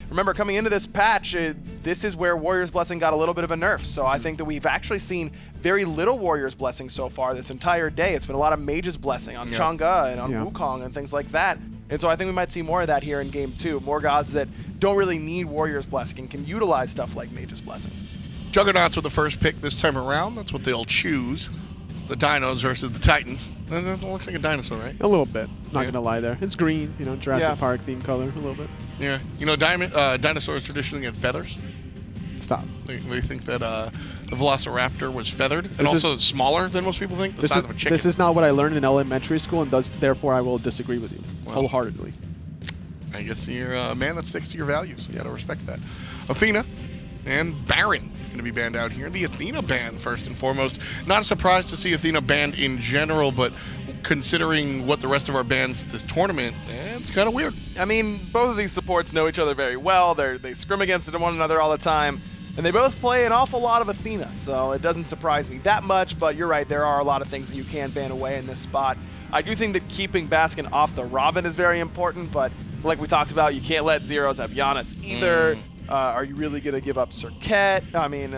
remember, coming into this patch, this is where Warrior's Blessing got a little bit of a nerf. So I think that we've actually seen very little Warrior's Blessing so far this entire day. It's been a lot of Mage's Blessing on Chang'e and on Wukong and things like that. And so I think we might see more of that here in Game 2. More gods that don't really need Warrior's Blessing and can utilize stuff like Mage's Blessing. Juggernaughts with the first pick this time around. That's what they'll choose. It's the Dinos versus the Titans. That looks like a dinosaur, right? A little bit. Not going to lie there. It's green, you know, Jurassic Park theme color, a little bit. Yeah. You know, dinosaurs traditionally had feathers. Stop. They think that the Velociraptor was feathered and also smaller than most people think, the size of a chicken. This is not what I learned in elementary school, and therefore I will disagree with you wholeheartedly. I guess you're a man that sticks to your values. You got to respect that. Athena and Baron going to be banned out here. The Athena ban, first and foremost. Not a surprise to see Athena banned in general, but considering what the rest of our bans this tournament, it's kind of weird. I mean, both of these supports know each other very well. They scrim against one another all the time, and they both play an awful lot of Athena, so it doesn't surprise me that much, but you're right, there are a lot of things that you can ban away in this spot. I do think that keeping Baskin off the Robin is very important, but like we talked about, you can't let Zyrhoes have Janus either. Are you really going to give up Serqet? I mean,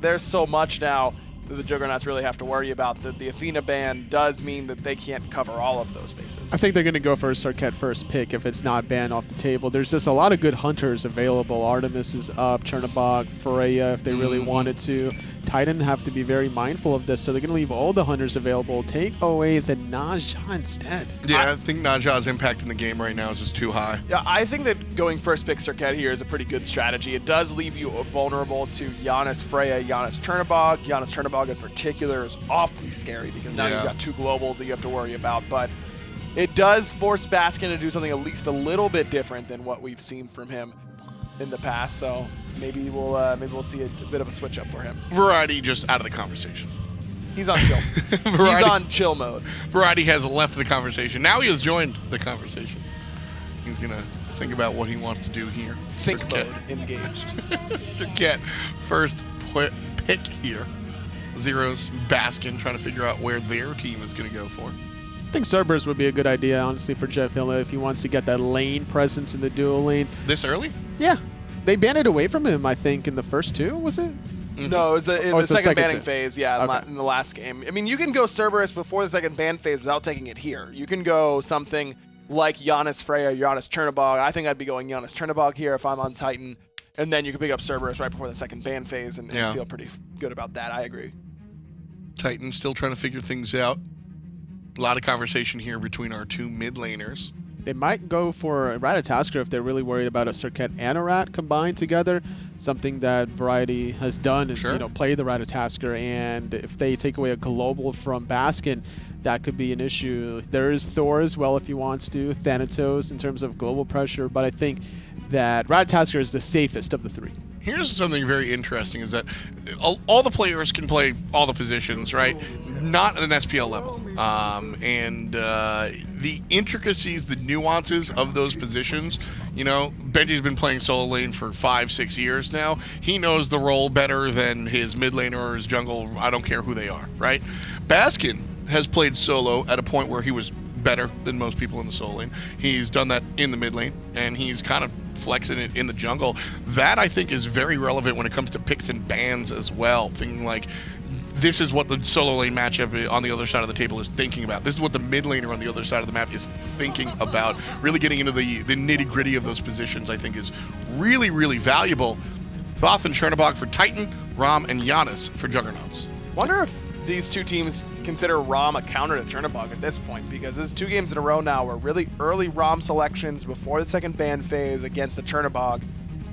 there's so much now that the Juggernaughts really have to worry about. The Athena ban does mean that they can't cover all of those bases. I think they're going to go for a Serqet first pick if it's not banned off the table. There's just a lot of good hunters available. Artemis is up, Chernobog, Freya if they really wanted to. Titan have to be very mindful of this, so they're going to leave all the hunters available. Take away the Naja instead. Yeah, I think Naja's impact in the game right now is just too high. Yeah, I think that going first pick Serqet here is a pretty good strategy. It does leave you vulnerable to Janus, Freya, Janus, Chernobog. Janus, Chernobog in particular is awfully scary because now you've got two globals that you have to worry about, but it does force Baskin to do something at least a little bit different than what we've seen from him in the past, so maybe we'll see a bit of a switch up for him. Variety just out of the conversation. He's on chill. He's on chill mode. Variety has left the conversation. Now he has joined the conversation. He's gonna think about what he wants to do here. Think mode engaged. Serqet first pick here. Zyrhoes, Baskin trying to figure out where their team is gonna go for. I think Cerberus would be a good idea, honestly, for JeffHindla if he wants to get that lane presence in the dual lane. This early? Yeah. They banned it away from him, I think, in the first two, was it? No, it was in the second banning phase, yeah, okay. in the last game. I mean, you can go Cerberus before the second ban phase without taking it here. You can go something like Janus, Freya, Janus, Chernobog. I think I'd be going Janus, Chernobog here if I'm on Titan. And then you can pick up Cerberus right before the second ban phase and feel pretty good about that. I agree. Titan still trying to figure things out. A lot of conversation here between our two mid laners. They might go for Ratatoskr if they're really worried about a Serqet and a Rat combined together. Something that Variety has done is play the Ratatoskr, and if they take away a global from Baskin, that could be an issue. There is Thor as well if he wants to, Thanatos in terms of global pressure, but I think that Ratatoskr is the safest of the three. Here's something very interesting is that all the players can play all the positions, right? Not at an SPL level. And the intricacies, the nuances of those positions, you know, Benji's been playing solo lane for 5-6 years now. He knows the role better than his mid laner or his jungle. I don't care who they are, right? Baskin has played solo at a point where he was better than most people in the solo lane. He's done that in the mid lane, and he's kind of flexing it in the jungle. That, I think, is very relevant when it comes to picks and bans as well. Thinking like, this is what the solo lane matchup on the other side of the table is thinking about. This is what the mid laner on the other side of the map is thinking about. Really getting into the nitty-gritty of those positions, I think, is really, really valuable. Thoth and Chernobog for Titan, Ram and Janus for Juggernaughts. Wonder if these two teams consider Ram a counter to Chernobog at this point, because there's 2 games in a row now where really early Ram selections before the second ban phase against the Chernobog.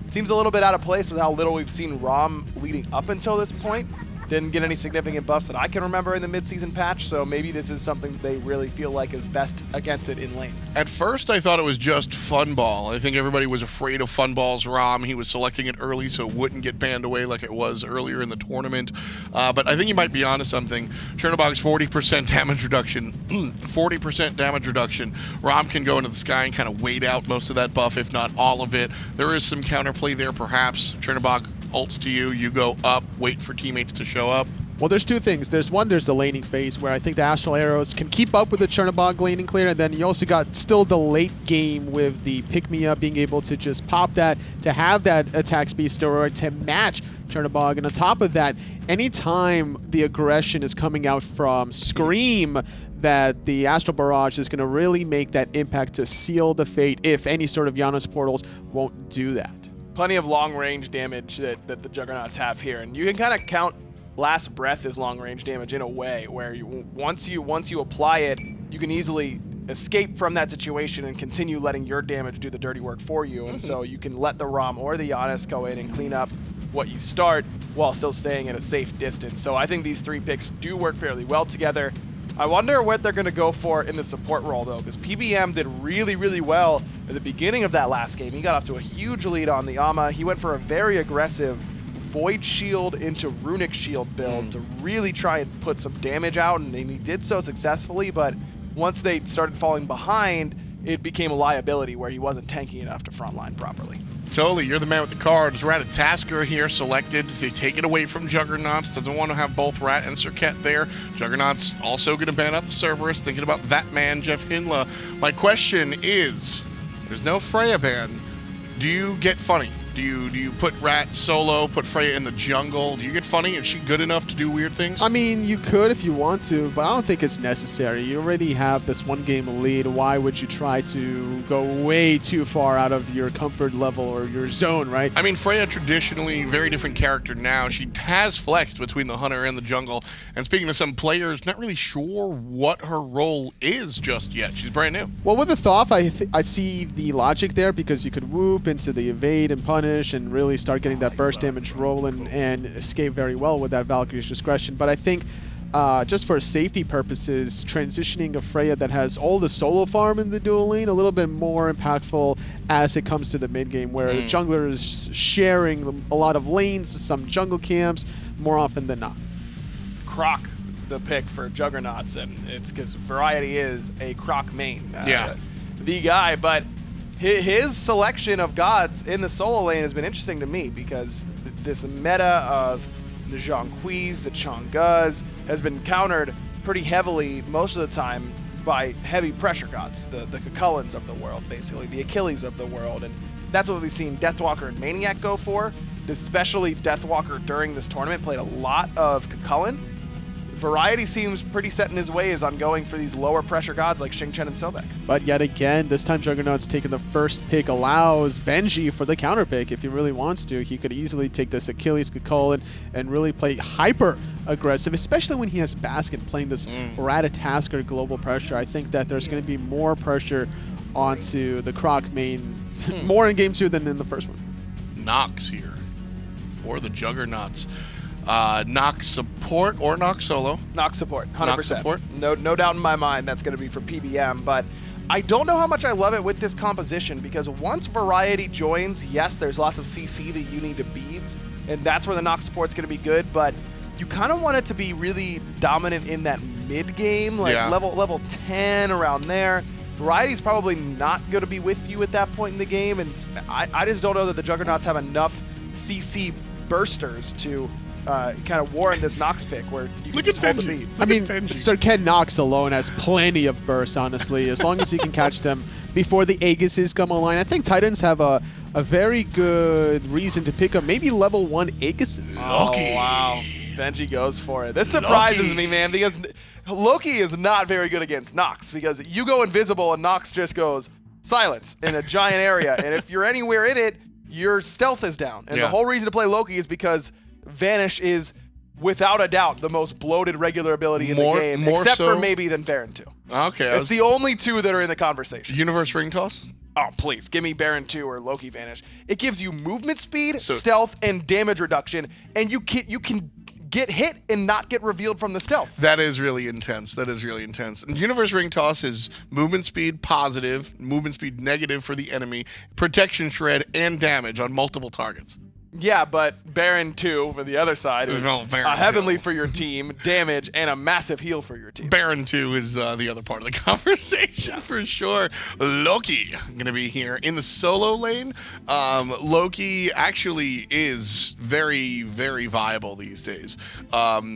It seems a little bit out of place with how little we've seen Ram leading up until this point. Didn't get any significant buffs that I can remember in the mid-season patch, so maybe this is something they really feel like is best against it in lane. At first, I thought it was just Funball. I think everybody was afraid of Funball's Ram. He was selecting it early so it wouldn't get banned away like it was earlier in the tournament. But I think you might be onto something. Chernobog's 40% damage reduction. 40% damage reduction. Ram can go into the sky and kind of wait out most of that buff, if not all of it. There is some counterplay there, perhaps. Chernobog ults to you, you go up, wait for teammates to show up. Well, there's two things. There's the laning phase where I think the Astral Arrows can keep up with the Chernobog laning clear, and then you also got still the late game with the pick-me-up being able to just pop that, to have that attack speed steroid to match Chernobog. And on top of that, anytime the aggression is coming out from Scream, that the Astral Barrage is going to really make that impact to seal the fate if any sort of Janus portals won't do that. Plenty of long-range damage that the Juggernaughts have here, and you can kind of count Last Breath as long-range damage in a way, where once you apply it, you can easily escape from that situation and continue letting your damage do the dirty work for you, and so you can let the Ram or the Janus go in and clean up what you start while still staying at a safe distance. So I think these 3 picks do work fairly well together. I wonder what they're going to go for in the support role, though, because PBM did really, really well at the beginning of that last game. He got off to a huge lead on the Ama. He went for a very aggressive Void Shield into Runic Shield build to really try and put some damage out, and he did so successfully, but once they started falling behind, it became a liability where he wasn't tanking enough to frontline properly. Totally, you're the man with the cards. Ratatoskr here selected to take it away from Juggernaughts. Doesn't want to have both Rat and Serqet there. Juggernaughts also going to ban out the Cerberus. Thinking about that man, JeffHindla. My question is, there's no Freya ban. Do you get funny? Do you put Rat solo, put Freya in the jungle? Do you get funny? Is she good enough to do weird things? I mean, you could if you want to, but I don't think it's necessary. You already have this one-game lead. Why would you try to go way too far out of your comfort level or your zone, right? I mean, Freya traditionally, very different character now. She has flexed between the hunter and the jungle. And speaking to some players, not really sure what her role is just yet. She's brand new. Well, with the Thoth, I see the logic there because you could whoop into the evade and punish and really start getting that burst damage rolling and escape very well with that Valkyrie's Discretion. But I think just for safety purposes, transitioning a Freya that has all the solo farm in the dual lane a little bit more impactful as it comes to the mid game, where the jungler is sharing a lot of lanes, some jungle camps, more often than not. Croc, the pick for Juggernaughts, and it's because Variety is a Croc main. The guy, but his selection of gods in the solo lane has been interesting to me because this meta of the Zhongquis, the Chang'es has been countered pretty heavily most of the time by heavy pressure gods, the Cucullins of the world, basically, the Achilles of the world, and that's what we've seen Deathwalker and Maniac go for, especially Deathwalker during this tournament played a lot of Cucullin. Variety seems pretty set in his ways on going for these lower pressure gods like Xing Chen and Sobek. But yet again, this time Juggernauts taking the first pick allows Benji for the counter pick if he really wants to. He could easily take this Achilles Cucullin and really play hyper aggressive, especially when he has Baskin playing this Ratatoskr global pressure. I think that there's going to be more pressure onto the Croc main, more in game 2 than in the first one. Nox here for the Juggernauts. Nox support or Nox solo? Nox support, 100%. Nox support? No doubt in my mind that's going to be for PBM, but I don't know how much I love it with this composition because once Variety joins, yes, there's lots of CC that you need to beads, and that's where the Nox support's going to be good, but you kind of want it to be really dominant in that mid game, like level 10 around there. Variety's probably not going to be with you at that point in the game, and I just don't know that the Juggernauts have enough CC bursters to kind of warrant this Nox pick where you can just hold the beats. I mean, Serqet Nox alone has plenty of bursts, honestly, as long as you can catch them before the Aegises come online. I think Titans have a very good reason to pick up maybe level 1 Aegises. Loki. Oh, wow. Benji goes for it. This surprises me, man, because Loki is not very good against Nox because you go invisible and Nox just goes silence in a giant area, and if you're anywhere in it, your stealth is down. And the whole reason to play Loki is because Vanish is, without a doubt, the most bloated regular ability in the game, except for maybe than Baron 2. Okay. It's the only 2 that are in the conversation. Universe Ring Toss? Oh, please. Give me Baron 2 or Loki Vanish. It gives you movement speed, stealth, and damage reduction, and you can get hit and not get revealed from the stealth. That is really intense. That is really intense. And Universe Ring Toss is movement speed positive, movement speed negative for the enemy, protection shred, and damage on multiple targets. Yeah, but Baron 2 for the other side is No, Baron a heavenly 2. for your team, damage, and a massive heal for your team. Baron 2 is the other part of the conversation for sure. Loki going to be here in the solo lane. Loki actually is very, very viable these days.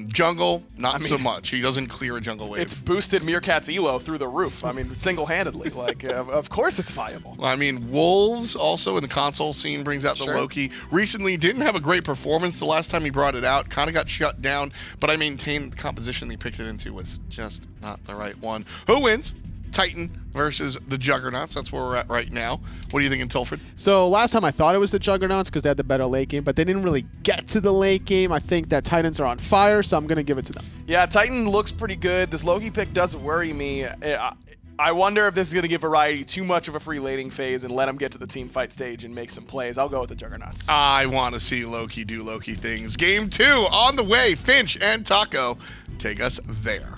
Jungle, not so much. He doesn't clear a jungle wave. It's boosted Meerkat's elo through the roof. I mean, single-handedly. Like, of course it's viable. I mean, Wolves also in the console scene brings out the Sure. Loki. Recently didn't have a great performance the last time he brought it out. Kind of got shut down, but I maintain the composition he picked it into was just not the right one. Who wins? Titan versus the Juggernaughts. That's where we're at right now. What do you think, Tilford? So last time I thought it was the Juggernaughts because they had the better late game, but they didn't really get to the late game. I think that Titans are on fire, so I'm going to give it to them. Yeah, Titan looks pretty good. This Loki pick doesn't worry me. I wonder if this is going to give Variety too much of a free laning phase and let him get to the team fight stage and make some plays. I'll go with the Juggernaughts. I want to see Loki do Loki things. Game 2 on the way. Finch and Taco take us there.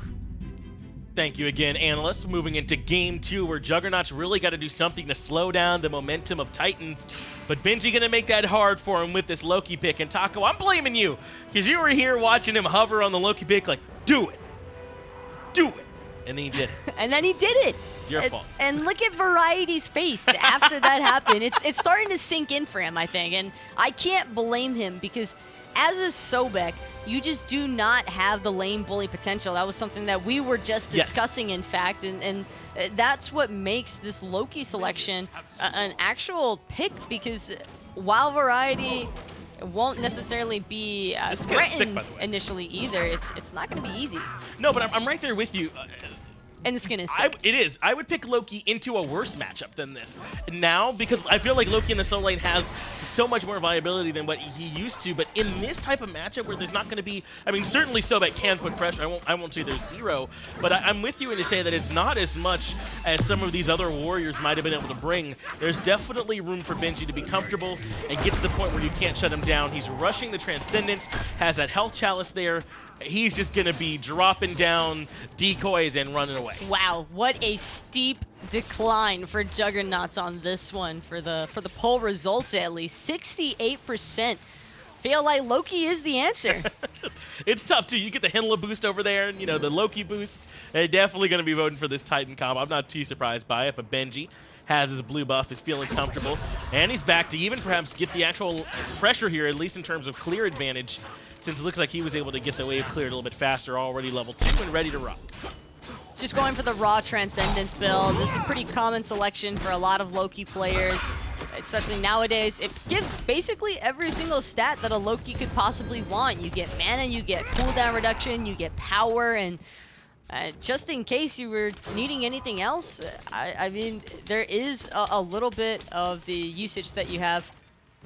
Thank you again, analysts. Moving into Game 2, where Juggernauts really got to do something to slow down the momentum of Titans. But Benji going to make that hard for him with this Loki pick. And Taco, I'm blaming you, because you were here watching him hover on the Loki pick like, do it. Do it. And then he did it. And then he did it. It's your fault. And look at Variety's face after that happened. It's starting to sink in for him, I think. And I can't blame him because as a Sobek, you just do not have the lane bully potential. That was something that we were just discussing, in fact. And that's what makes this Loki selection an actual pick, because while Variety won't necessarily be threatened initially either, it's not going to be easy. No, but I'm right there with you. And the skin is sick. It is. I would pick Loki into a worse matchup than this now, because I feel like Loki in the solo lane has so much more viability than what he used to. But in this type of matchup where there's not going to be, I mean, certainly Sobek can put pressure. I won't say there's zero, but I'm with you in to say that it's not as much as some of these other warriors might have been able to bring. There's definitely room for Benji to be comfortable and get to the point where you can't shut him down. He's rushing the Transcendence, has that health chalice there. He's just going to be dropping down decoys and running away. Wow, what a steep decline for Juggernauts on this one. For the poll results, at least 68% feel like Loki is the answer. It's tough too. You get the Hindla boost over there, and the Loki boost. They're definitely going to be voting for this Titan combo. I'm not too surprised by it, but Benji has his blue buff, is feeling comfortable, and he's back to even perhaps get the actual pressure here, at least in terms of clear advantage, since it looks like he was able to get the wave cleared a little bit faster, already level 2 and ready to rock. Just going for the raw Transcendence build. This is a pretty common selection for a lot of Loki players, especially nowadays. It gives basically every single stat that a Loki could possibly want. You get mana, you get cooldown reduction, you get power, and just in case you were needing anything else, I mean, there is a little bit of the usage that you have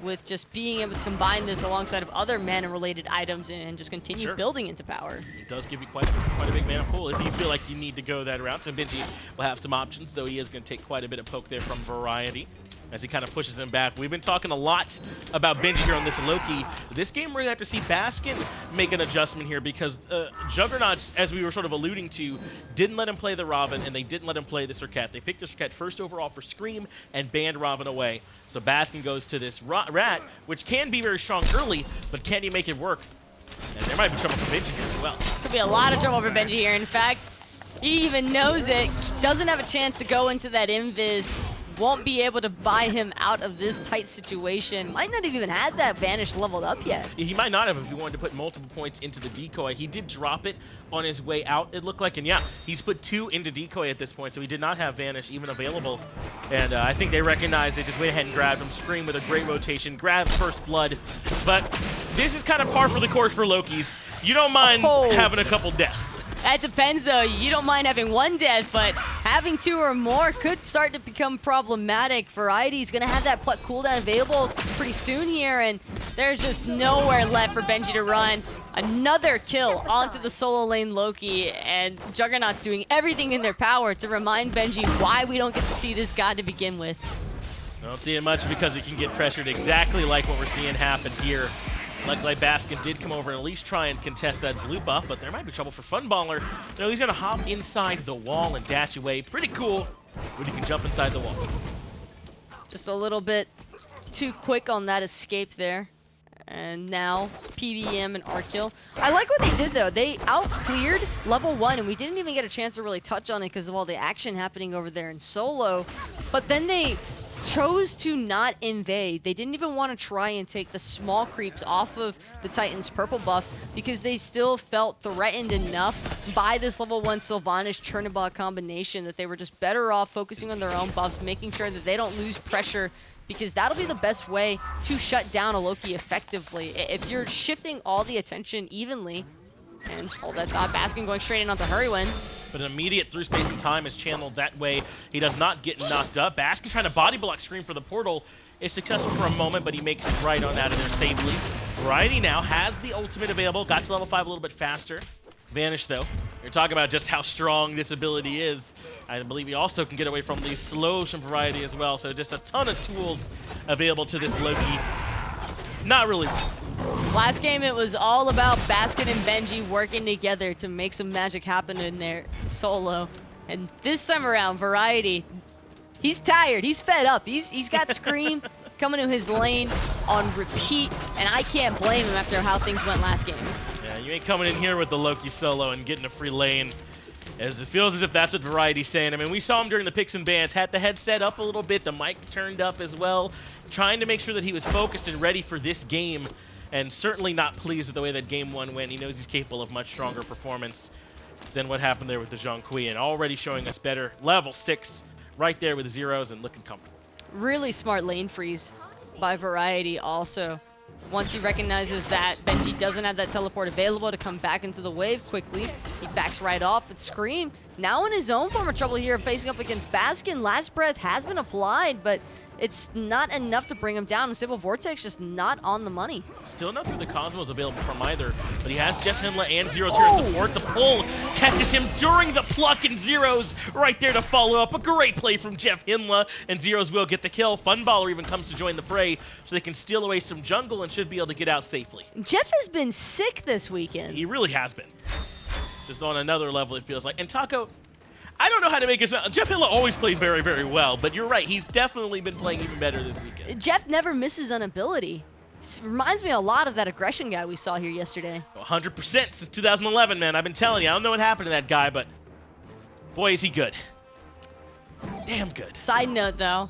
with just being able to combine this alongside of other mana-related items and just continue building into power. It does give you quite a big mana pool if you feel like you need to go that route. So Benji will have some options, though he is going to take quite a bit of poke there from Variety as he kind of pushes him back. We've been talking a lot about Benji here on this Loki. This game, we're going to have to see Baskin make an adjustment here, because Juggernauts, as we were sort of alluding to, didn't let him play the Robin, and they didn't let him play the Serqet. They picked the Serqet first overall for Scream and banned Robin away. So Baskin goes to this Rat, which can be very strong early, but can he make it work? And there might be trouble for Benji here as well. Could be a lot of trouble for Benji here. In fact, he even knows it. Doesn't have a chance to go into that invis. Won't be able to buy him out of this tight situation. Might not have even had that Vanish leveled up yet. He might not have if he wanted to put multiple points into the decoy. He did drop it on his way out, it looked like. And yeah, he's put 2 into decoy at this point, so he did not have Vanish even available. And I think they recognized it, just went ahead and grabbed him. Scream with a great rotation, grabbed First Blood. But this is kind of par for the course for Lokis. You don't mind having a couple deaths. That depends, though. You don't mind having 1 death, but having 2 or more could start to become problematic. Variety's going to have that pluck cooldown available pretty soon here, and there's just nowhere left for Benji to run. Another kill onto the solo lane Loki, and Juggernauts doing everything in their power to remind Benji why we don't get to see this god to begin with. I don't see it much because he can get pressured exactly like what we're seeing happen here. Luckily, Baskin did come over and at least try and contest that blue buff, but there might be trouble for Funballer. No, he's going to hop inside the wall and dash away. Pretty cool when he can jump inside the wall. Just a little bit too quick on that escape there. And now PBM and Arkkyl. I like what they did though. They out-cleared level 1, and we didn't even get a chance to really touch on it because of all the action happening over there in solo. But then they chose to not invade. They didn't even want to try and take the small creeps off of the Titan's purple buff because they still felt threatened enough by this level 1 Sylvanus Chernobog combination that they were just better off focusing on their own buffs, making sure that they don't lose pressure, because that'll be the best way to shut down a Loki effectively. If you're shifting all the attention evenly, and all that Baskin going straight in onto Hurriwind. But an immediate through space and time is channeled that way. He does not get knocked up. Baskin trying to body block Scream for the portal is successful for a moment, but he makes it right on out of there safely. Variety now has the ultimate available. Got to level 5 a little bit faster. Vanish, though. You're talking about just how strong this ability is. I believe he also can get away from the slows from Variety as well. So just a ton of tools available to this Loki. Not really. Last game, it was all about Baskin and Benji working together to make some magic happen in their solo. And this time around, Variety, he's tired. He's fed up. He's got Scream coming to his lane on repeat, and I can't blame him after how things went last game. Yeah, you ain't coming in here with the Loki solo and getting a free lane. As it feels as if that's what Variety's saying. I mean, we saw him during the picks and bans, had the headset up a little bit, the mic turned up as well, trying to make sure that he was focused and ready for this game, and certainly not pleased with the way that game 1 went. He knows he's capable of much stronger performance than what happened there with the Zhong Kui, and already showing us better. Level 6 right there with the Zyrhoes and looking comfortable. Really smart lane freeze by Variety also. Once he recognizes that Benji doesn't have that teleport available to come back into the wave quickly, he backs right off. But Scream, now in his own form of trouble here, facing up against Baskin. Last breath has been applied, but it's not enough to bring him down. Unstable Vortex just not on the money. Still not through the Cosmos available from either, but he has JeffHindla and Zyrhoes here to support. The pull catches him during the pluck, and Zyrhoes right there to follow up. A great play from JeffHindla, and Zyrhoes will get the kill. Funballer even comes to join the fray, so they can steal away some jungle and should be able to get out safely. Jeff has been sick this weekend. He really has been. Just on another level, it feels like. And Taco, I don't know how to make it sound. JeffHindla always plays very, very well, but you're right. He's definitely been playing even better this weekend. Jeff never misses an ability. It reminds me a lot of that aggression guy we saw here yesterday. 100% since 2011, man. I've been telling you. I don't know what happened to that guy, but boy, is he good. Damn good. Side note, though,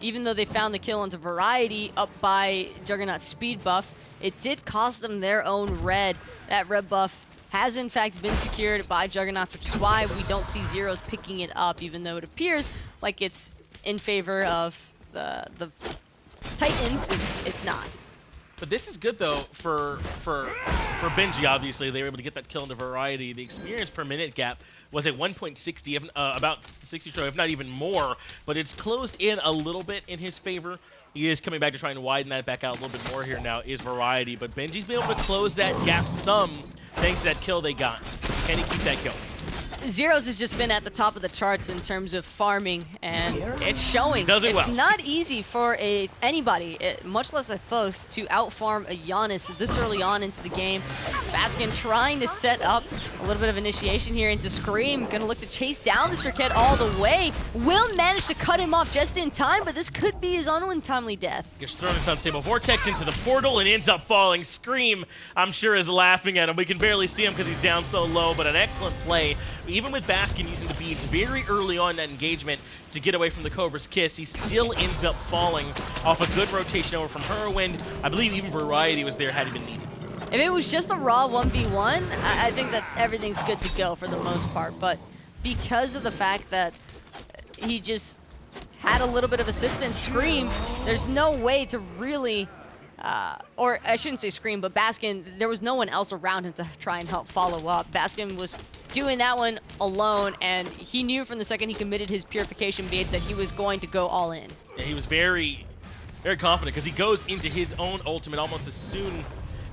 even though they found the kill into Variety up by Juggernaughts' speed buff, it did cost them their own red. That red buff has in fact been secured by Juggernaughts, which is why we don't see Zyrhoes picking it up, even though it appears like it's in favor of the Titans. It's not. But this is good though for Benji. Obviously, they were able to get that kill into Variety. The experience per minute gap was at 1.60, about 60, if not even more. But it's closed in a little bit in his favor. He is coming back to try and widen that back out a little bit more here now, is Variety. But Benji's been able to close that gap some thanks to that kill they got. Can he keep that kill? Zyrhoes has just been at the top of the charts in terms of farming, and it's showing. Does it well. It's not easy for anybody, much less a Thoth, to outfarm a Janus this early on into the game. Baskin trying to set up a little bit of initiation here into Scream. Gonna look to chase down the Serqet all the way. Will manage to cut him off just in time, but this could be his own untimely death. Gets thrown into Unstable Vortex into the portal and ends up falling. Scream, I'm sure, is laughing at him. We can barely see him because he's down so low, but an excellent play. Even with Baskin using the beads very early on in that engagement to get away from the Cobra's Kiss, he still ends up falling off a good rotation over from Hurriwind. I believe even Variety was there had he been needed. If it was just a raw 1v1, I think that everything's good to go for the most part. But because of the fact that he just had a little bit of assistance, Scream, there's no way to really, or I shouldn't say Scream, but Baskin, there was no one else around him to try and help follow up. Baskin was doing that one alone, and he knew from the second he committed his purification beads that he was going to go all in. Yeah, he was very, very confident because he goes into his own ultimate almost as soon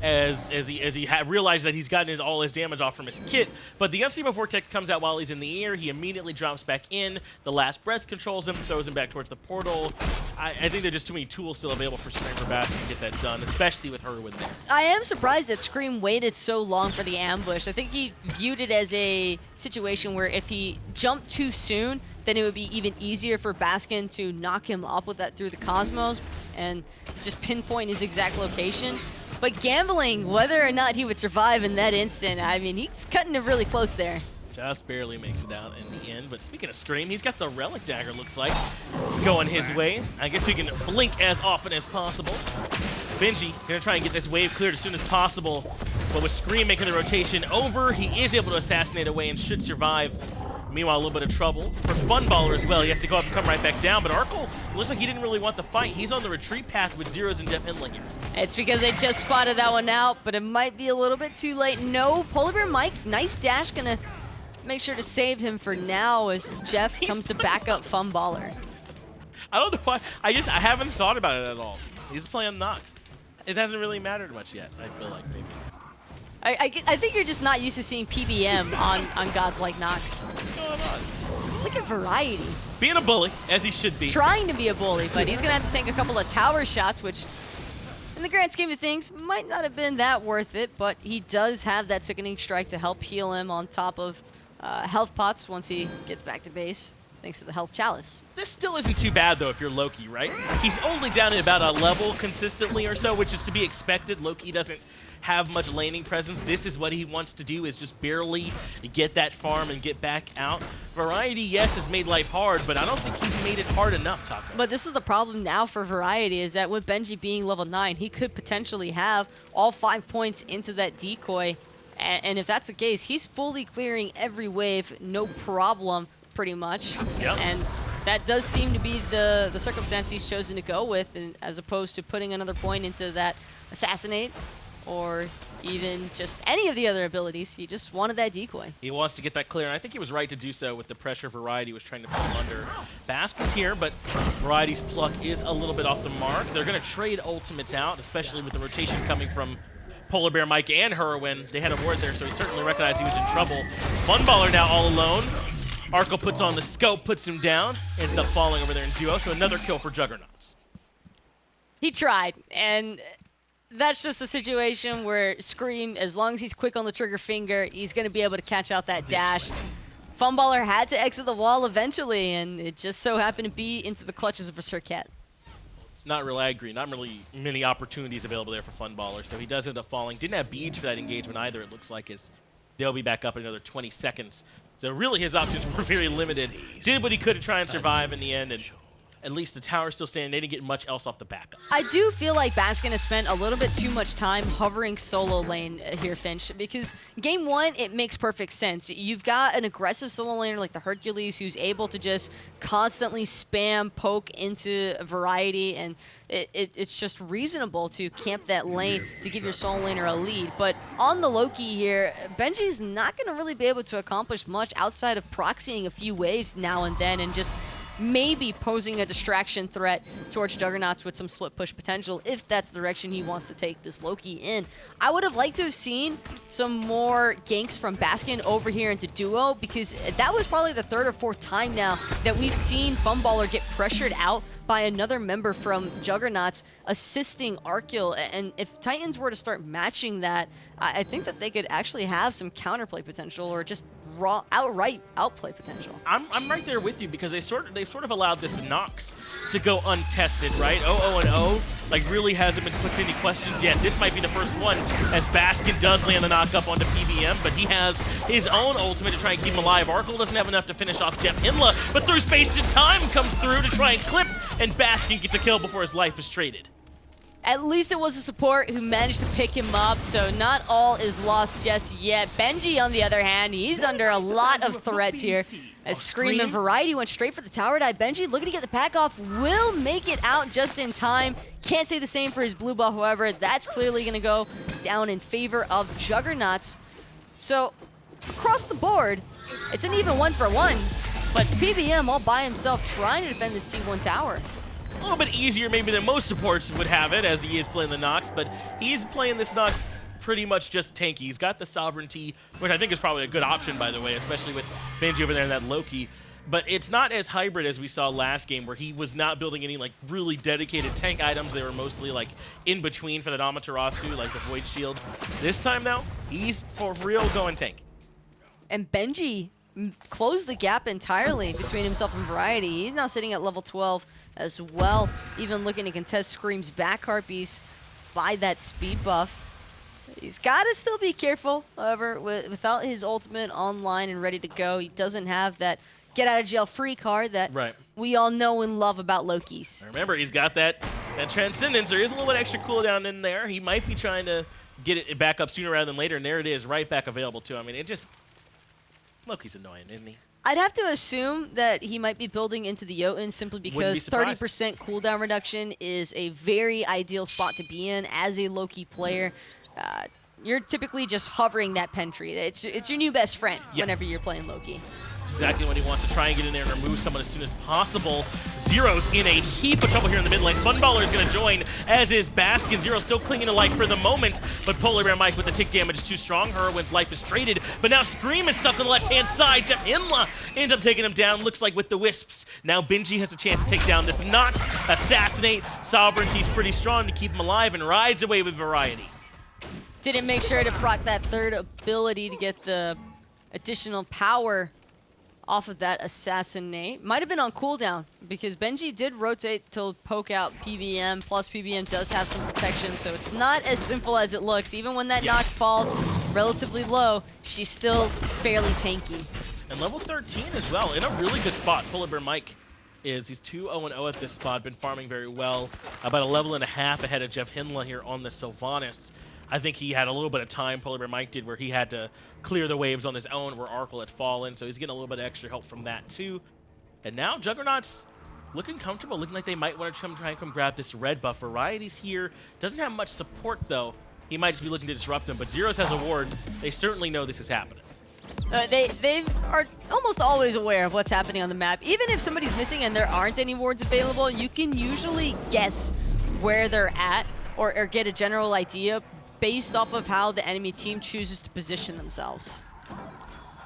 as he realized that he's gotten all his damage off from his kit. But the Unstable Vortex comes out while he's in the air. He immediately drops back in. The last breath controls him, throws him back towards the portal. I think there are just too many tools still available for Scream or Baskin to get that done, especially with Hurriwind there. I am surprised that Scream waited so long for the ambush. I think he viewed it as a situation where if he jumped too soon, then it would be even easier for Baskin to knock him up with that through the Cosmos and just pinpoint his exact location. but gambling whether or not he would survive in that instant. I mean, he's cutting it really close there. Just barely makes it out in the end. But speaking of Scream, he's got the Relic Dagger, looks like, going his way. I guess we can blink as often as possible. Benji gonna try and get this wave cleared as soon as possible. But with Scream making the rotation over, he is able to assassinate away and should survive. Meanwhile, a little bit of trouble for Funballer as well. He has to go up and come right back down. But Arkkyl looks like he didn't really want the fight. He's on the retreat path with Zyrhoes and JeffHindla here. It's because they just spotted that one out, but it might be a little bit too late. No, PolarBearMike, nice dash, gonna make sure to save him for now as Jeff comes to back up Funballer. I don't know why. I haven't thought about it at all. He's playing Nox. It hasn't really mattered much yet, I feel like, maybe. I think you're just not used to seeing PBM on gods like Nox. What's going on? Look at Variety. Being a bully, as he should be. Trying to be a bully, but he's going to have to take a couple of tower shots, which in the grand scheme of things might not have been that worth it, but he does have that Sickening Strike to help heal him on top of health pots once he gets back to base, thanks to the health chalice. This still isn't too bad, though, if you're Loki, right? He's only down at about a level consistently or so, which is to be expected. Loki doesn't have much laning presence. This is what he wants to do, is just barely get that farm and get back out. Variety, yes, has made life hard, but I don't think he's made it hard enough, Taco. But this is the problem now for Variety, is that with Benji being level 9, he could potentially have all 5 points into that decoy. And if that's the case, he's fully clearing every wave, no problem, pretty much. Yep. And that does seem to be the circumstance he's chosen to go with, and as opposed to putting another point into that Assassinate, or even just any of the other abilities. He just wanted that decoy. He wants to get that clear, and I think he was right to do so with the pressure Variety was trying to put him under. Baskin's here, but Variety's pluck is a little bit off the mark. They're going to trade ultimates out, especially with the rotation coming from PolarBearMike and Hurriwind. They had a ward there, so he certainly recognized he was in trouble. Funballer now all alone. Arkkyl puts on the scope, puts him down, ends up falling over there in duo, so another kill for Juggernaughts. He tried, and that's just a situation where Scream, as long as he's quick on the trigger finger, he's going to be able to catch out that dash. Funballer had to exit the wall eventually, and it just so happened to be into the clutches of a Serqet. It's not really many opportunities available there for Funballer, so he does end up falling. Didn't have beads for that engagement either, it looks like, as they'll be back up in another 20 seconds. So really his options were very limited. Did what he could to try and survive in the end, and at least the tower's still standing. They didn't get much else off the backup. I do feel like Baskin has spent a little bit too much time hovering solo lane here, Finch, because game 1, it makes perfect sense. You've got an aggressive solo laner like the Hercules who's able to just constantly spam poke into Variety, and it's just reasonable to camp that lane to give your solo laner a lead. But on the Loki here, Benji's not going to really be able to accomplish much outside of proxying a few waves now and then and just maybe posing a distraction threat towards Juggernaughts with some split push potential if that's the direction he wants to take this Loki in. I would have liked to have seen some more ganks from Baskin over here into duo, because that was probably the 3rd or 4th time now that we've seen Funballer get pressured out by another member from Juggernaughts assisting Arkkyl. And if Titans were to start matching that, I think that they could actually have some counterplay potential, or just raw outright outplay potential. I'm right there with you, because they've sort of allowed this Nox to go untested, right? 0-0-0, like really hasn't been put to any questions yet. This might be the first one, as Baskin does land the knock up onto PBM, but he has his own ultimate to try and keep him alive. Arkkyl doesn't have enough to finish off JeffHindla, but through space and time comes through to try and clip, and Baskin gets a kill before his life is traded. At least it was a support who managed to pick him up, so not all is lost just yet. Benji, on the other hand, he's under a lot of threats here. As Scream and Variety went straight for the tower dive. Benji, looking to get the pack off, will make it out just in time. Can't say the same for his blue buff, however. That's clearly going to go down in favor of Juggernaughts. So, across the board, it's an even 1-for-1, but PBM all by himself trying to defend this T1 tower. A little bit easier maybe than most supports would have it, as he is playing the Nox, but he's playing this Nox pretty much just tanky. He's got the Sovereignty, which I think is probably a good option, by the way, especially with Benji over there and that Loki. But it's not as hybrid as we saw last game, where he was not building any like really dedicated tank items. They were mostly like in between for that Amaterasu, like the Void Shields. This time though, he's for real going tank. And Benji closed the gap entirely between himself and Variety. He's now sitting at level 12 as well, even looking to contest Scream's back harpies. by that speed buff. He's got to still be careful, however, without his ultimate online and ready to go. He doesn't have that get-out-of-jail-free card that we all know and love about Loki's. Remember, he's got that Transcendence. There is a little bit extra cooldown in there. He might be trying to get it back up sooner rather than later, and there it is, right back available to him. I mean, it just... Loki's annoying, isn't he? I'd have to assume that he might be building into the Jotun simply because 30% cooldown reduction is a very ideal spot to be in as a Loki player. You're typically just hovering that pen tree. It's your new best friend whenever you're playing Loki. Exactly when he wants to try and get in there and remove someone as soon as possible. Zyrhoes in a heap of trouble here in the mid lane. Funballer is going to join, as is Baskin. Zyrhoes still clinging to life for the moment, but PolarBearMike with the tick damage is too strong. Hurriwind's life is traded, but now Screammmmm is stuck on the left-hand side. JeffHindla ends up taking him down, looks like with the Wisps. Now Benji has a chance to take down this Nox. Assassinate. Sovereignty's pretty strong to keep him alive and rides away with Variety. Didn't make sure to proc that third ability to get the additional power off of that Assassinate. Might have been on cooldown because Benji did rotate to poke out PBM, plus PBM does have some protection, so it's not as simple as it looks. Even when that Nox falls relatively low, she's still fairly tanky. And level 13 as well, in a really good spot. PolarBearMike he's 2-0-0 at this spot, been farming very well. About a level and a half ahead of JeffHindla here on the Sylvanus. I think he had a little bit of time, PolarBearMike did, where he had to clear the waves on his own where Arkkyl had fallen, so he's getting a little bit of extra help from that too. And now Juggernaughts looking comfortable, looking like they might want to try and come grab this red buff. Variety's here, doesn't have much support though. He might just be looking to disrupt them, but Zyrhoes has a ward. They certainly know this is happening. They are almost always aware of what's happening on the map. Even if somebody's missing and there aren't any wards available, you can usually guess where they're at or get a general idea based off of how the enemy team chooses to position themselves.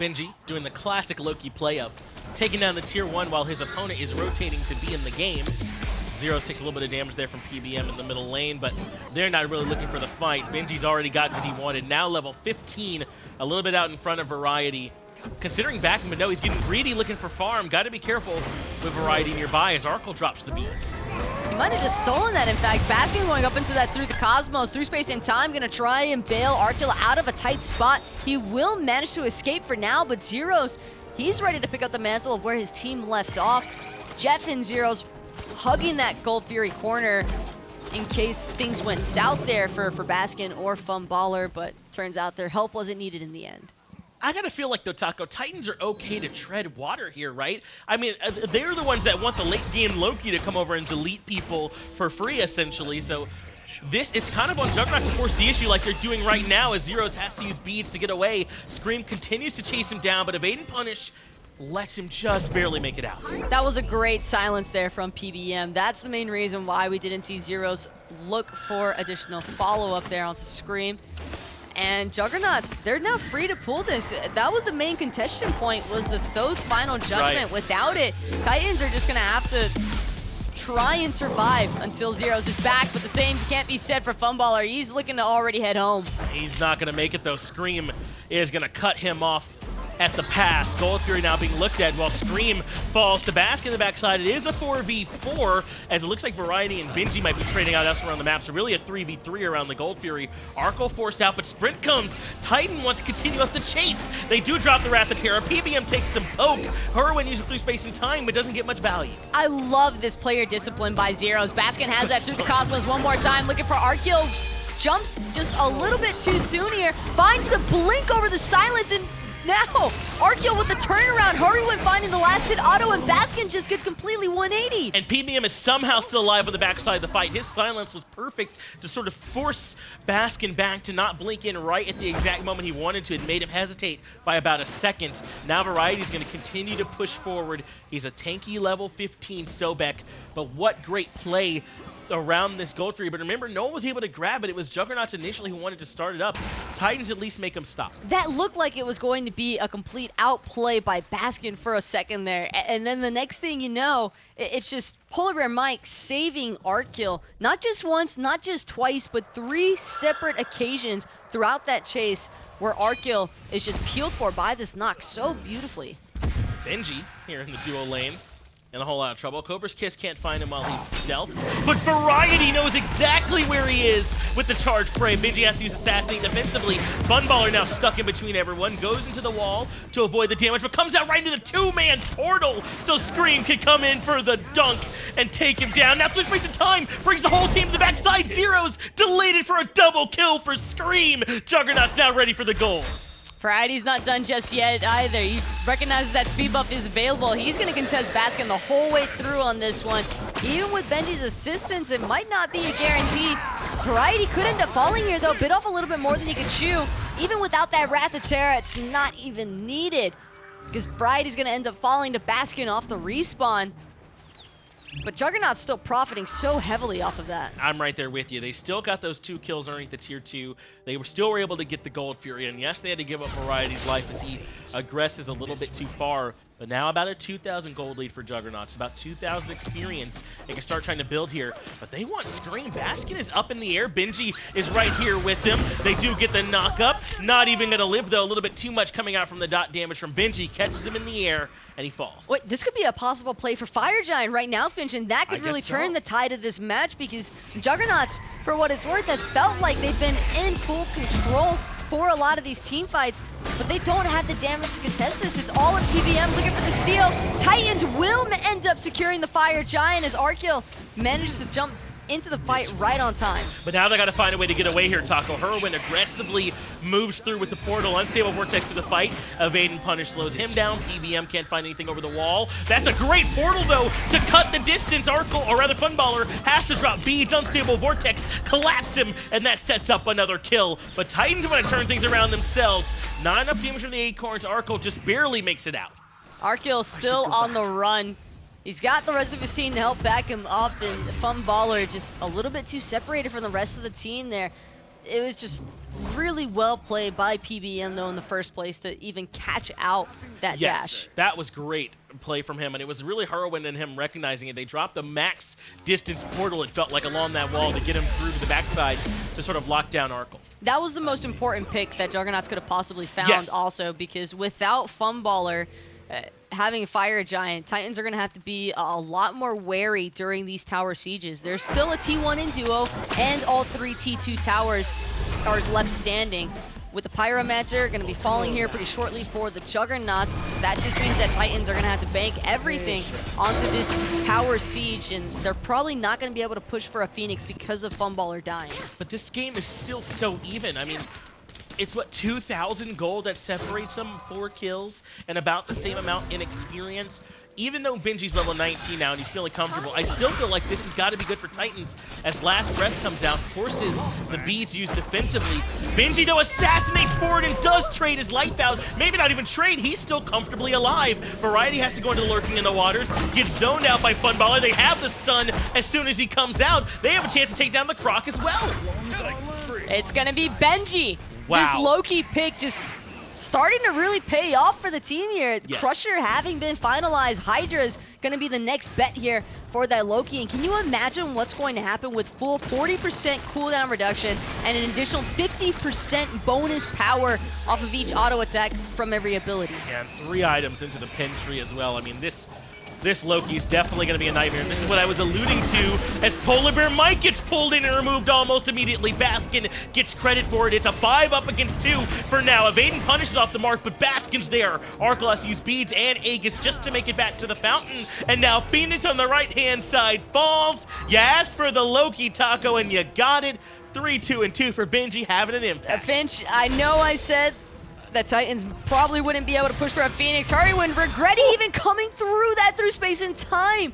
Benji doing the classic Loki play of taking down the tier 1 while his opponent is rotating to be in the game. Zyrhoes takes a little bit of damage there from PBM in the middle lane, but they're not really looking for the fight. Benji's already got what he wanted. Now level 15, a little bit out in front of Variety. Considering backing, but no, he's getting greedy looking for farm. Got to be careful with Variety nearby as Arkkyl drops the beats. He might have just stolen that, in fact. Baskin going up into that through the Cosmos, through space and time, going to try and bail Arkkyl out of a tight spot. He will manage to escape for now, but Zyrhoes, he's ready to pick up the mantle of where his team left off. Jeff and Zyrhoes hugging that Gold Fury corner in case things went south there for Baskin or Funballer, but turns out their help wasn't needed in the end. I gotta feel like, though, Taco, Titans are okay to tread water here, right? I mean, they're the ones that want the late-game Loki to come over and delete people for free, essentially, so it's kind of on Juggernauts to force the issue like they're doing right now as Zyrhoes has to use beads to get away. Scream continues to chase him down, but Evade and Punish lets him just barely make it out. That was a great silence there from PBM. That's the main reason why we didn't see Zyrhoes look for additional follow-up there onto Scream. And Juggernauts, they're now free to pull this. That was the main contention point, was the Thoth final judgment. Right. Without it, Titans are just going to have to try and survive until Zyrhoes is back, but the same can't be said for Funballer. He's looking to already head home. He's not going to make it, though. Scream is going to cut him off at the pass. Gold Fury now being looked at while Scream falls to Baskin in the backside. It is a 4v4, as it looks like Variety and Benji might be trading out elsewhere on the map, so really a 3v3 around the Gold Fury. Arkkyl forced out, but Sprint comes. Titan wants to continue up the chase. They do drop the Ratatoskr. PBM takes some poke. Hurriwind uses through space and time, but doesn't get much value. I love this player discipline by Zyrhoes. Baskin has that through the Cosmos one more time, looking for Arkkyl. Jumps just a little bit too soon here. Finds the blink over the silence, and now, Arkkyl with the turnaround. Hurriwind finding the last hit auto, and Baskin just gets completely 180. And PBM is somehow still alive on the backside of the fight. His silence was perfect to sort of force Baskin back to not blink in right at the exact moment he wanted to. It made him hesitate by about a second. Now Variety's going to continue to push forward. He's a tanky level 15 Sobek, but what great play around this Gold Fury. But remember, no one was able to grab it. It was Juggernaughts initially who wanted to start it up. Titans at least make him stop. That looked like it was going to be a complete outplay by Baskin for a second there. And then the next thing you know, it's just PolarBearMike saving Arkkyl. Not just once, not just twice, but 3 separate occasions throughout that chase where Arkkyl is just peeled for by this knock so beautifully. Benji here in the duo lane. in a whole lot of trouble. Cobra's Kiss can't find him while he's stealth, but Variety knows exactly where he is with the charge spray. Benji has to use Assassinate defensively. Funballer now stuck in between everyone, goes into the wall to avoid the damage, but comes out right into the two-man portal, so Scream can come in for the dunk and take him down. Now switch space of time brings the whole team to the backside. Zyrhoes deleted for a double kill for Scream. Juggernaughts now ready for the goal. Variety's not done just yet either. He recognizes that speed buff is available. He's going to contest Baskin the whole way through on this one. Even with Benji's assistance, it might not be a guarantee. Variety could end up falling here, though. Bit off a little bit more than he could chew. Even without that Ratatoskr, it's not even needed, because Variety's going to end up falling to Baskin off the respawn. But Juggernaughts still profiting so heavily off of that. I'm right there with you. They still got those 2 kills underneath the tier 2. They were able to get the Gold Fury, and yes, they had to give up Variety's life as he aggresses a little bit too far. But now about a 2,000 gold lead for Juggernaughts, about 2,000 experience. They can start trying to build here, but they want Scream. Baskin is up in the air. Benji is right here with them. They do get the knock up. Not even gonna live though. A little bit too much coming out from the dot damage from Benji. Catches him in the air, and he falls. Wait, this could be a possible play for Fire Giant right now, Finch, and that could really turn the tide of this match, because Juggernaughts, for what it's worth, have felt like they've been in full control for a lot of these team fights, but they don't have the damage to contest this. It's all in PBM looking for the steal. Titans will end up securing the Fire Giant as Arkkyl manages to jump into the fight right on time. But now they got to find a way to get away here, Taco. Hurriwind aggressively moves through with the portal. Unstable Vortex to the fight. Evade and Punish slows him down. PBM can't find anything over the wall. That's a great portal, though, to cut the distance. Arkkyl, or rather Funballer, has to drop beads. Unstable Vortex collapse him, and that sets up another kill. But Titans want to turn things around themselves. Not enough damage from the Acorns. Arkkyl just barely makes it out. Arkkyl still on the run. He's got the rest of his team to help back him up, and Funballer just a little bit too separated from the rest of the team there. It was just really well played by PBM, though, in the first place to even catch out that dash. That was great play from him, and it was really Hurriwind and him recognizing it. They dropped the max distance portal, it felt like, along that wall to get him through to the backside to sort of lock down Arkkyl. That was the most important pick that Juggernaughts could have possibly found also, because without Funballer having a Fire Giant, Titans are going to have to be a lot more wary during these tower sieges. There's still a T1 in duo, and all 3 T2 towers are left standing. With the Pyromancer going to be falling here pretty shortly for the Juggernauts, that just means that Titans are going to have to bank everything onto this tower siege, and they're probably not going to be able to push for a Phoenix because of Funballer dying. But this game is still so even. I mean, it's what, 2,000 gold that separates them, 4 kills, and about the same amount in experience. Even though Benji's level 19 now and he's feeling comfortable, I still feel like this has got to be good for Titans as Last Breath comes out, forces the beads used defensively. Benji, though, assassinate forward and does trade his life out. Maybe not even trade, he's still comfortably alive. Variety has to go into lurking in the waters, gets zoned out by Funballer. They have the stun as soon as he comes out. They have a chance to take down the Croc as well. It's going to be Benji. Wow. This Loki pick just starting to really pay off for the team here. Yes. Crusher having been finalized, Hydra's going to be the next bet here for that Loki. And can you imagine what's going to happen with full 40% cooldown reduction and an additional 50% bonus power off of each auto attack from every ability? And 3 items into the pin tree as well. I mean, this Loki is definitely going to be a nightmare. And this is what I was alluding to as PolarBearMike gets pulled in and removed almost immediately. Baskin gets credit for it. It's a 5 up against 2 for now. Evaden punishes off the mark, but Baskin's there. Arkkyl has to use beads and Aegis just to make it back to the fountain. And now Phoenix on the right-hand side falls. You asked for the Loki, Taco, and you got it. 3-2-2 for Benji, having an impact. Finch, I know I said that Titans probably wouldn't be able to push for a Phoenix. Hurriwind regretting even coming through that through space in time.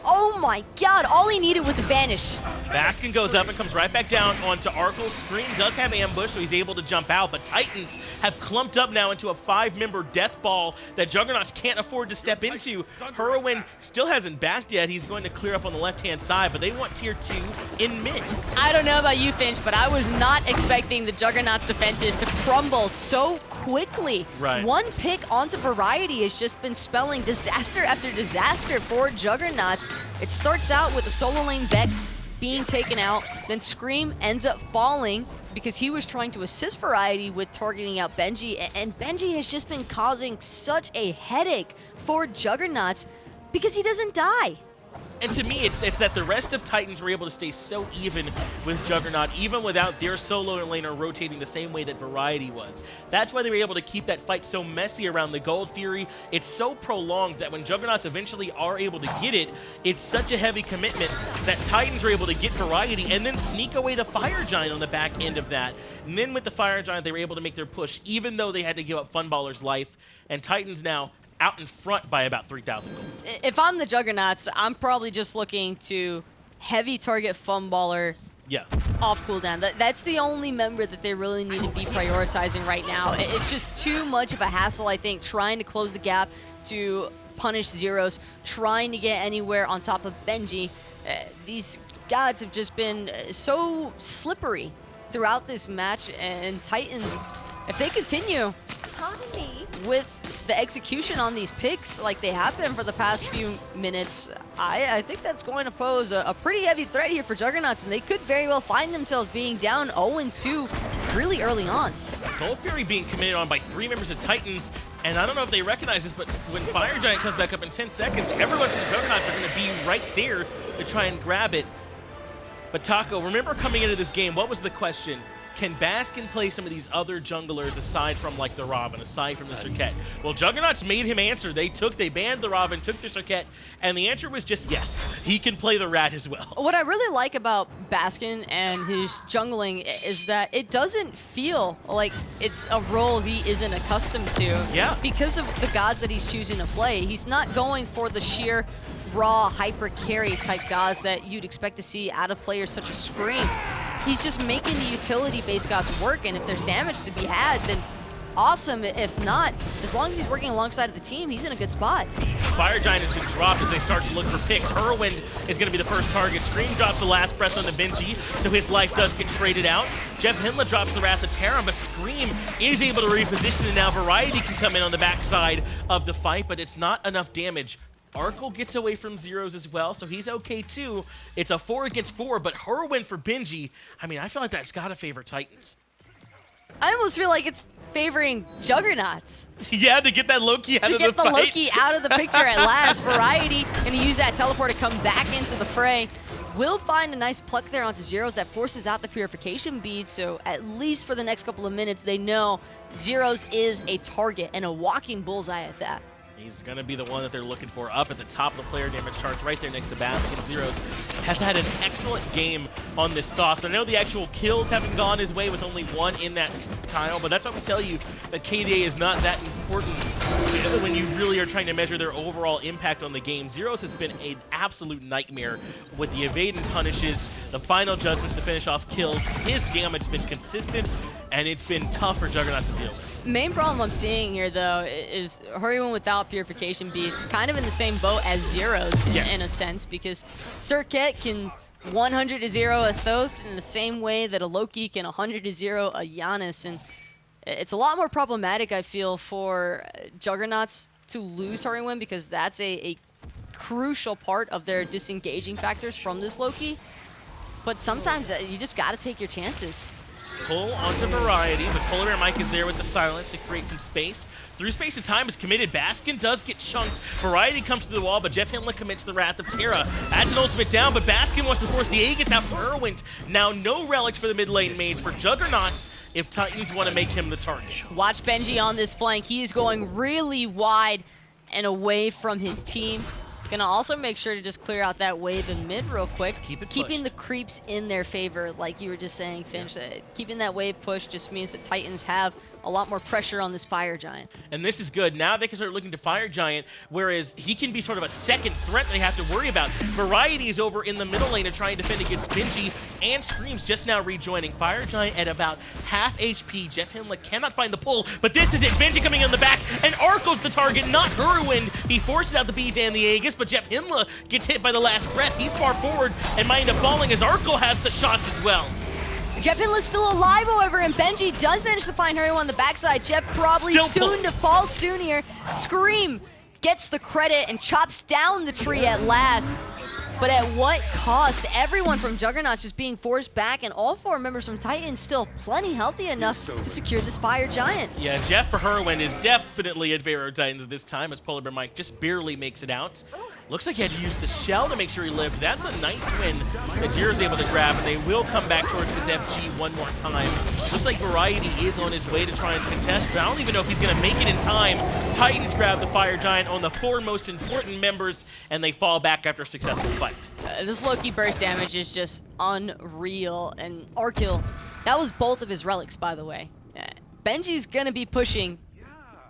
Oh my god, all he needed was to vanish. Baskin goes up and comes right back down onto Arkkyl. Scream does have ambush, so he's able to jump out, but Titans have clumped up now into a 5-member death ball that Juggernaughts can't afford to step into. Hurriwind still hasn't backed yet. He's going to clear up on the left-hand side, but they want tier 2 in mid. I don't know about you, Finch, but I was not expecting the Juggernauts defenses to crumble so quickly. Right. One pick onto Variety has just been spelling disaster after disaster for Juggernauts. It starts out with a solo lane Beck being taken out, then Scream ends up falling because he was trying to assist Variety with targeting out Benji, and Benji has just been causing such a headache for Juggernauts. Because he doesn't die. And to me, it's that the rest of Titans were able to stay so even with Juggernaut, even without their solo laner rotating the same way that Variety was. That's why they were able to keep that fight so messy around the Gold Fury. It's so prolonged that when Juggernauts eventually are able to get it, it's such a heavy commitment that Titans were able to get Variety and then sneak away the Fire Giant on the back end of that. And then with the Fire Giant, they were able to make their push, even though they had to give up Funballer's life. And Titans now out in front by about 3,000 gold. If I'm the Juggernauts, I'm probably just looking to heavy target Funballer off cooldown. That's the only member that they really need to be prioritizing right now. It's just too much of a hassle, I think, trying to close the gap to punish Zyrhoes, trying to get anywhere on top of Benji. These gods have just been so slippery throughout this match, and Titans, if they continue with the execution on these picks like they have been for the past few minutes, I think that's going to pose a pretty heavy threat here for Juggernauts, and they could very well find themselves being down 0-2 really early on. Gold Fury being committed on by 3 members of Titans, and I don't know if they recognize this, but when Fire Giant comes back up in 10 seconds, everyone from the Juggernauts are going to be right there to try and grab it. But Taco, remember coming into this game, what was the question? Can Baskin play some of these other junglers aside from like the Robin, aside from the Serqet? Well, Juggernauts made him answer. They banned the Robin, took the Serqet, and the answer was just yes. He can play the Rat as well. What I really like about Baskin and his jungling is that it doesn't feel like it's a role he isn't accustomed to. Yeah. Because of the gods that he's choosing to play, he's not going for the sheer raw hyper carry type gods that you'd expect to see out of players such as Scream. He's just making the utility-based gods work, and if there's damage to be had, then awesome. If not, as long as he's working alongside of the team, he's in a good spot. Fire Giant has been dropped as they start to look for picks. Hurriwind is going to be the first target. Scream drops the last breath on the Benji, so his life does get traded out. JeffHindla drops the Wrath of Terra, but Scream is able to reposition, and now Variety can come in on the backside of the fight, but it's not enough damage. Arkkyl gets away from Zyrhoes as well, so he's okay too. It's a 4 against 4, but Hurriwind for Benji, I mean, I feel like that's got to favor Titans. I almost feel like it's favoring Juggernauts. Yeah, to get that Loki out of the fight. To get the Loki out of the picture at last. Variety going to use that teleport to come back into the fray. Will find a nice pluck there onto Zyrhoes that forces out the purification bead, so at least for the next couple of minutes, they know Zyrhoes is a target and a walking bullseye at that. He's going to be the one that they're looking for up at the top of the player damage charts, right there next to Baskin. Zyrhoes has had an excellent game on this Thoth. I know the actual kills haven't gone his way with only 1 in that tile, but that's what we tell you, that KDA is not that important when you really are trying to measure their overall impact on the game. Zyrhoes has been an absolute nightmare with the evade and punishes, the final judgments to finish off kills. His damage has been consistent, and it's been tough for Juggernauts to deal with. Main problem I'm seeing here, though, is Hurriwind without purification beads, kind of in the same boat as Zyrhoes in a sense, because Serqet can 100-0 a Thoth in the same way that a Loki can 100-0 a Janus, and it's a lot more problematic, I feel, for Juggernauts to lose Hurriwind, because that's a crucial part of their disengaging factors from this Loki. But sometimes you just got to take your chances. Pull onto Variety, but PolarBearMike is there with the silence to create some space. Through space of time is committed. Baskin does get chunked. Variety comes to the wall, but JeffHindla commits the Wrath of Terra. Adds an ultimate down, but Baskin wants to force the Aegis out for Hurriwind. Now no relics for the mid lane mage for Juggernauts if Titans want to make him the target. Watch Benji on this flank. He is going really wide and away from his team. Gonna also make sure to just clear out that wave in mid real quick. Keeping the creeps in their favor, like you were just saying, Finch. Keeping that wave push just means that Titans have a lot more pressure on this Fire Giant. And this is good. Now they can start looking to Fire Giant, whereas he can be sort of a second threat they have to worry about. Variety is over in the middle lane to try and defend against Benji, and Scream's just now rejoining. Fire Giant at about half HP. JeffHindla cannot find the pull, but this is it. Benji coming in the back, and Arkyl's the target, not Hurriwind. He forces out the beads and the Aegis, but JeffHindla gets hit by the last breath. He's far forward and might end up falling as Arkkyl has the shots as well. JeffHindla's still alive, however, and Benji does manage to find Hurriwind on the backside. Jeff probably soon to fall soon here. Scream gets the credit and chops down the tree at last. But at what cost? Everyone from Juggernauts just being forced back, and all 4 members from Titans still plenty healthy enough to secure this Fire Giant. Yeah, Jeff for Hurriwind is definitely at favor of Titans at this time, as PolarBearMike just barely makes it out. Looks like he had to use the shell to make sure he lived. That's a nice win that Zyrhoes able to grab, and they will come back towards this FG one more time. Looks like Variety is on his way to try and contest, but I don't even know if he's going to make it in time. Titans grab the Fire Giant on the 4 most important members, and they fall back after a successful fight. This Loki burst damage is just unreal, and Arkkyl, that was both of his relics, by the way. Benji's going to be pushing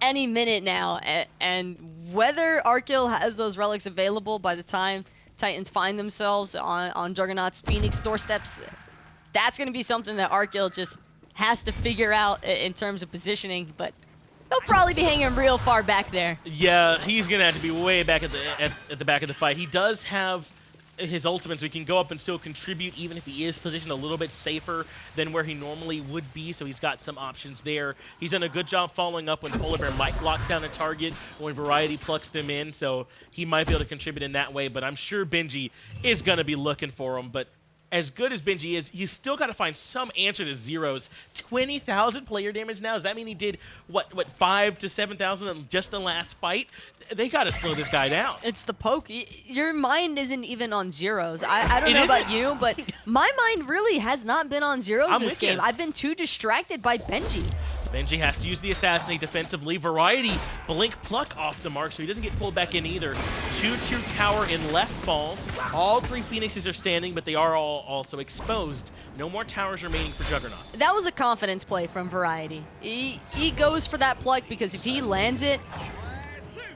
any minute now, and whether Arkkyl has those relics available by the time Titans find themselves on Juggernaughts' Phoenix doorsteps, that's going to be something that Arkkyl just has to figure out in terms of positioning, but he'll probably be hanging real far back there. Yeah, he's going to have to be way back at the back of the fight. He does have his ultimate, so he can go up and still contribute even if he is positioned a little bit safer than where he normally would be, so he's got some options there. He's done a good job following up when PolarBearMike locks down a target, when Variety plucks them in, so he might be able to contribute in that way, but I'm sure Benji is going to be looking for him. But as good as Benji is, you still got to find some answer to Zyrhoes. 20,000 player damage now? Does that mean he did, what 5 to 7,000 in just the last fight? They got to slow this guy down. It's the poke. Your mind isn't even on Zyrhoes. I don't know about you, but my mind really has not been on Zyrhoes this game. I've been too distracted by Benji. Benji has to use the Assassinate defensively. Variety, Blink Pluck off the mark, so he doesn't get pulled back in either. 2-tier tower in left falls. All 3 Phoenixes are standing, but they are all also exposed. No more towers remaining for Juggernaughts. That was a confidence play from Variety. He goes for that pluck because if he lands it,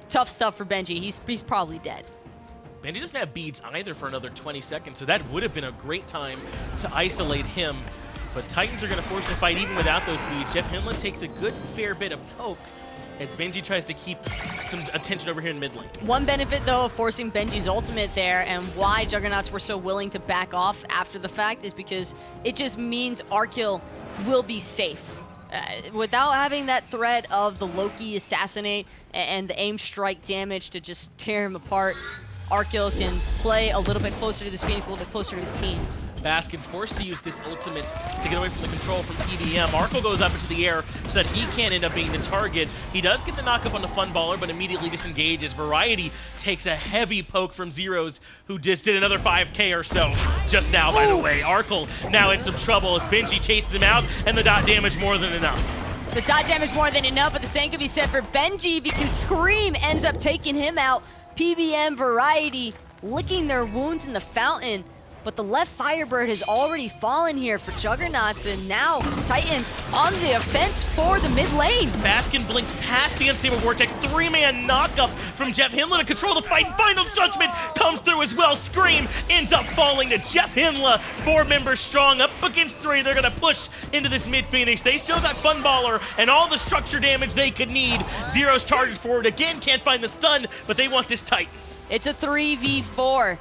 tough stuff for Benji. He's probably dead. Benji doesn't have beads either for another 20 seconds, so that would have been a great time to isolate him. But Titans are going to force the fight even without those beads. JeffHindla takes a good fair bit of poke as Benji tries to keep some attention over here in mid lane. One benefit, though, of forcing Benji's ultimate there and why Juggernaughts were so willing to back off after the fact is because it just means Arkkyl will be safe. Without having that threat of the Loki assassinate and the aim strike damage to just tear him apart, Arkkyl can play a little bit closer to this Phoenix, a little bit closer to his team. Baskin forced to use this ultimate to get away from the control from PBM. Arkkyl goes up into the air so that he can't end up being the target. He does get the knockup on the Funballer, but immediately disengages. Variety takes a heavy poke from Zyrhoes, who just did another 5K or so just now, by the way. Arkkyl now in some trouble as Benji chases him out, and the dot damage more than enough. The dot damage more than enough, but the same could be said for Benji because Scream ends up taking him out. PBM Variety licking their wounds in the fountain. But the left Firebird has already fallen here for Juggernaughts, and now Titans on the offense for the mid lane. Baskin blinks past the Unstable Vortex, 3-man knockup from JeffHindla to control the fight. Final Judgment comes through as well. Scream ends up falling to JeffHindla, 4 members strong, up against 3. They're gonna push into this mid Phoenix. They still got Funballer and all the structure damage they could need. Zyrhoes charges forward again, can't find the stun, but they want this tight. It's a 3v4.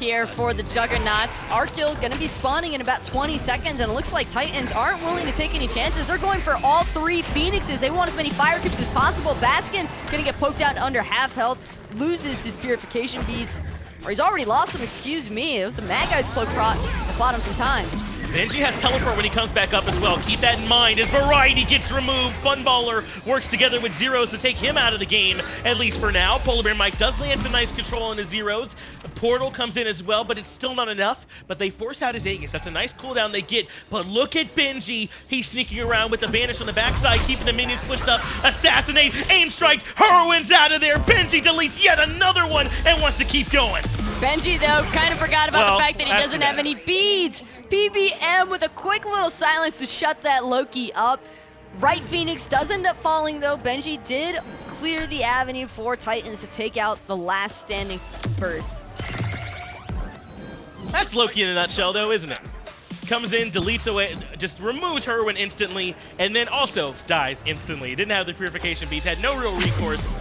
Here for the Juggernaughts. Arkkyl gonna be spawning in about 20 seconds, and it looks like Titans aren't willing to take any chances. They're going for all 3 Phoenixes. They want as many fire creeps as possible. Baskin gonna get poked out to under half health, loses his purification beads, or he's already lost them, excuse me. It was the Mad Guy's cloak that bought him some time. Benji has teleport when he comes back up as well. Keep that in mind as Variety gets removed. Funballer works together with Zyrhoes to take him out of the game, at least for now. PolarBearMike does land some nice control on his Zyrhoes. The portal comes in as well, but it's still not enough. But they force out his Aegis. That's a nice cooldown they get. But look at Benji. He's sneaking around with the Vanish on the backside, keeping the minions pushed up. Assassinate, aim strike, Hurriwind's out of there. Benji deletes yet another one and wants to keep going. Benji, though, kind of forgot about the fact that he doesn't have any beads. PBM with a quick little silence to shut that Loki up. Right Phoenix does end up falling, though. Benji did clear the avenue for Titans to take out the last standing bird. That's Loki in a nutshell, though, isn't it? Comes in, deletes away, just removes Hurriwind instantly, and then also dies instantly. Didn't have the purification beads, had no real recourse.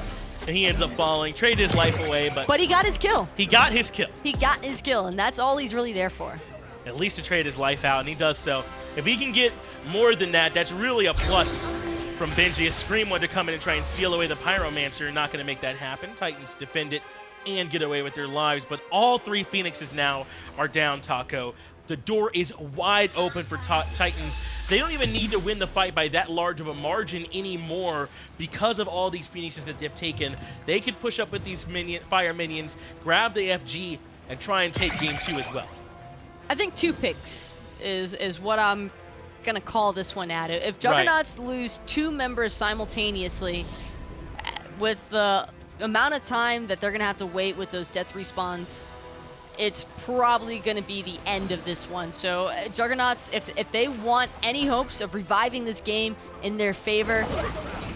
And he ends up falling, traded his life away, but he got his kill. He got his kill. He got his kill, and that's all he's really there for. At least to trade his life out, and he does so. If he can get more than that, that's really a plus from Benji. A Scream wanted to come in and try and steal away the Pyromancer. Not going to make that happen. Titans defend it and get away with their lives, but all 3 Phoenixes now are down, Taco. The door is wide open for Titans. they don't even need to win the fight by that large of a margin anymore because of all these Phoenixes that they've taken. They could push up with these fire minions, grab the FG, and try and take game 2 as well. I think 2 picks is what I'm gonna call this one at. If Juggernaughts lose 2 members simultaneously, with the amount of time that they're gonna have to wait with those death respawns, it's probably gonna be the end of this one. So Juggernaughts, if they want any hopes of reviving this game in their favor,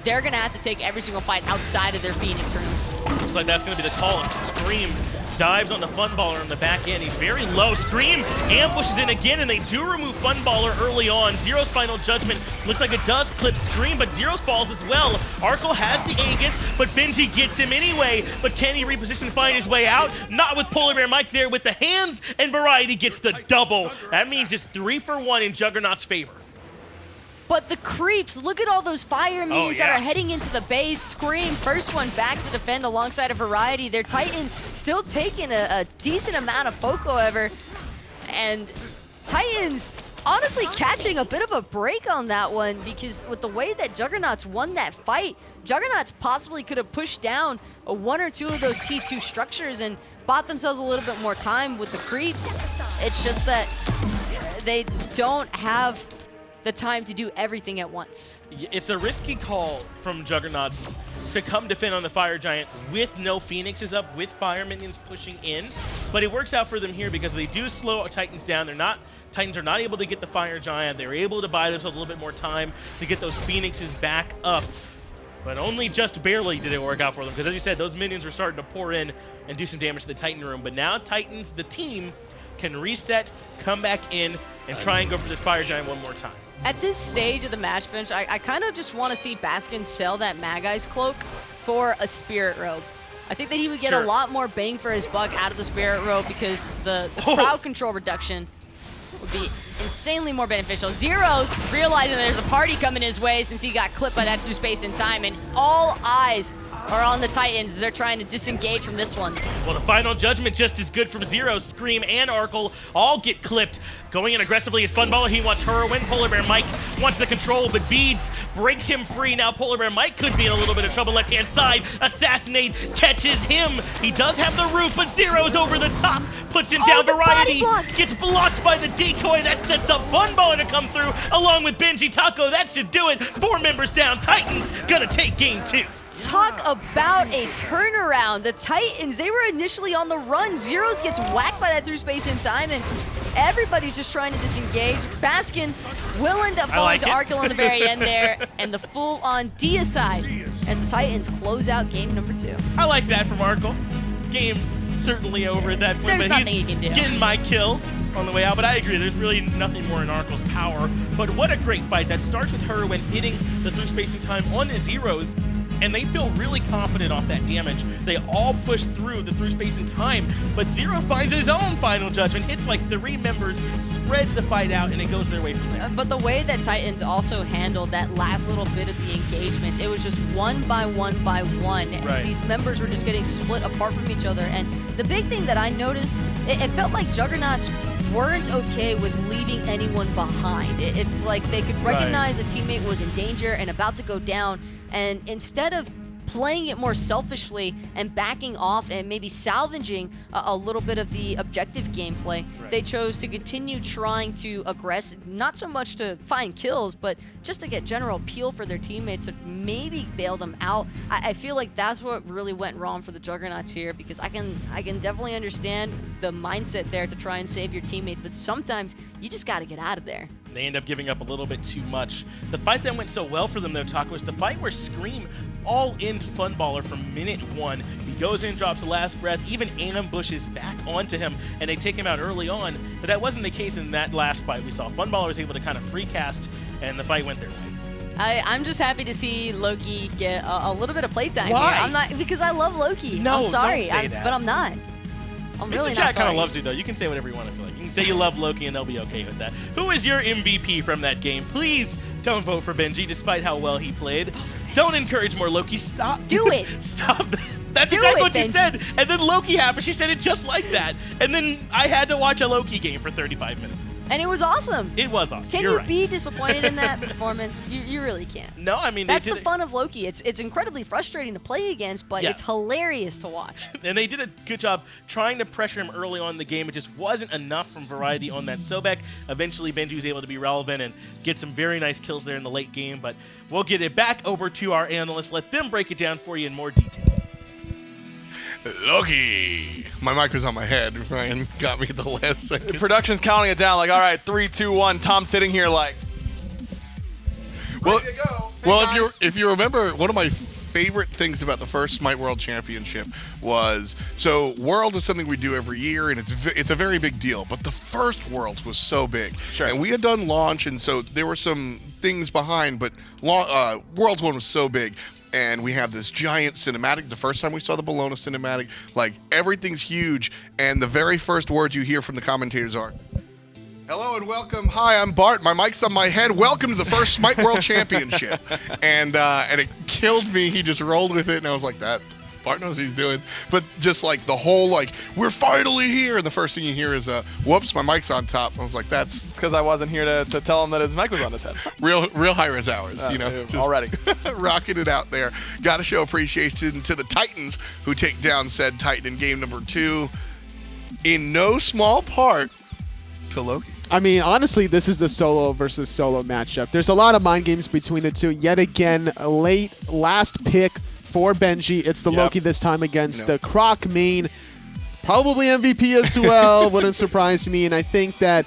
they're gonna have to take every single fight outside of their Phoenix room. Looks like that's gonna be the call. Scream dives on the Funballer on the back end. He's very low. Scream ambushes in again, and they do remove Funballer early on. Zyrhoes' final judgment looks like it does clip Scream, but Zyrhoes falls as well. Arkkyl has the Aegis, but Benji gets him anyway. But can he reposition and find his way out? Not with PolarBearMike there with the hands, and Variety gets the double. That means it's 3 for 1 in Juggernaut's favor. But the creeps, look at all those fire minions that are heading into the base. Scream, first one back to defend alongside a Variety. Their Titans still taking a decent amount of poke, however. And Titans honestly catching a bit of a break on that one, because with the way that Juggernaughts won that fight, Juggernaughts possibly could have pushed down 1 or 2 of those T2 structures and bought themselves a little bit more time with the creeps. It's just that they don't have the time to do everything at once. It's a risky call from Juggernaughts to come defend on the Fire Giant with no Phoenixes up, with Fire Minions pushing in. But it works out for them here because they do slow Titans down. Titans are not able to get the Fire Giant. They're able to buy themselves a little bit more time to get those Phoenixes back up. But only just barely did it work out for them, because as you said, those minions were starting to pour in and do some damage to the Titan room. But now Titans, the team, can reset, come back in, and try and go for the Fire Giant one more time. At this stage of the match finish, I kind of just want to see Baskin sell that Magai's cloak for a Spirit Robe. I think that he would get a lot more bang for his buck out of the Spirit Robe, because the crowd control reduction would be insanely more beneficial. Zyrhoes realizing there's a party coming his way since he got clipped by that through space and time, and all eyes are on the Titans as they're trying to disengage from this one. Well, the final judgment just as good from Zyrhoes. Scream and Arkkyl all get clipped. Going in aggressively is Funballer. He wants Hurriwind. PolarBearMike wants the control, but Beads breaks him free. Now PolarBearMike could be in a little bit of trouble. Left-hand side, Assassinate catches him. He does have the roof, but Zyrhoes over the top puts him down. Variety gets blocked by the decoy. That sets up Funballer to come through along with Benji Taco. That should do it. 4 members down. Titans gonna take game 2. Talk about a turnaround. The Titans, they were initially on the run. Zyrhoes gets whacked by that through space and time, and everybody's just trying to disengage. Baskin will end up falling to Arkkyl on the very end there, and the full-on deicide as the Titans close out game number 2. I like that from Arkkyl. Game certainly over at that point. There's but nothing he's he can do. Getting my kill on the way out, but I agree, there's really nothing more in Arkyl's power. But what a great fight. That starts with Hurriwind hitting the through spacing time on the Zyrhoes, and they feel really confident off that damage. They all push through the through space and time, but Zero finds his own final judgment, hits like 3 members, spreads the fight out, and it goes their way from there. But the way that Titans also handled that last little bit of the engagement, it was just one by one by one. Right. These members were just getting split apart from each other, and the big thing that I noticed, it felt like Juggernaughts weren't okay with leaving anyone behind. It's like they could recognize a teammate was in danger and about to go down, and instead of playing it more selfishly and backing off and maybe salvaging a little bit of the objective gameplay, they chose to continue trying to aggress, not so much to find kills, but just to get general appeal for their teammates to maybe bail them out. I feel like that's what really went wrong for the Juggernauts here, because I can definitely understand the mindset there to try and save your teammates, but sometimes you just got to get out of there. They end up giving up a little bit too much. The fight that went so well for them, though, Taco, was the fight where Scream all-in Funballer from minute 1. He goes in, drops the last breath, even ambushes back onto him, and they take him out early on. But that wasn't the case in that last fight we saw. Funballer was able to kind of free cast, and the fight went their way. I'm just happy to see Loki get a little bit of playtime Why? here. I'm not, because I love Loki. No, I'm sorry, don't say that. But I'm not. I'm really Mr. not Chat kind sorry. of loves you, though. You can say whatever you want to feel like. You can say you love Loki, and they'll be okay with that. Who is your MVP from that game? Please don't vote for Benji, despite how well he played. Don't encourage more Loki. Stop. Do it. Stop. That's Do exactly it, what you Benji. said. And then Loki happened. She said it just like that. And then I had to watch a Loki game for 35 minutes. And it was awesome. It was awesome. Can You're you right. be disappointed in that performance? You really can't. No, I mean, That's they the did fun of Loki. It's incredibly frustrating to play against, but Yeah. it's hilarious to watch. And they did a good job trying to pressure him early on in the game. It just wasn't enough from Variety on that Sobek. Eventually, Benji was able to be relevant and get some very nice kills there in the late game. But we'll get it back over to our analysts. Let them break it down for you in more detail. Loki. My mic was on my head. Ryan got me at the last second. The production's counting it down like, all right, 3, 2, 1. Tom's sitting here like, Well, ready to go. Hey, well, guys. if you remember, one of my favorite things about the first Smite World Championship was, so World is something we do every year, and it's a very big deal. But the first Worlds was so big, Sure. and we had done launch, and so there were some things behind. But Worlds one was so big. And we have this giant cinematic. The first time we saw the Bologna cinematic, like everything's huge. And the very first words you hear from the commentators are, "Hello and welcome. Hi, I'm Bart. My mic's on my head. Welcome to the first Smite World Championship." And it killed me. He just rolled with it, and I was like, "That Bart knows what he's doing." But just like the whole like, "We're finally here," and the first thing you hear is, "Whoops, my mic's on top." I was like, "That's It's because I wasn't here to tell him that his mic was on his head. real high-res hours." You know, just already. rocking it out there. Got to show appreciation to the Titans who take down said Titan in game number 2, in no small part to Loki. I mean, honestly, this is the solo versus solo matchup. There's a lot of mind games between the two. Yet again, a last pick for Benji. It's the Yep. Loki this time against the Croc main. Probably MVP as well. Wouldn't surprise me. And I think that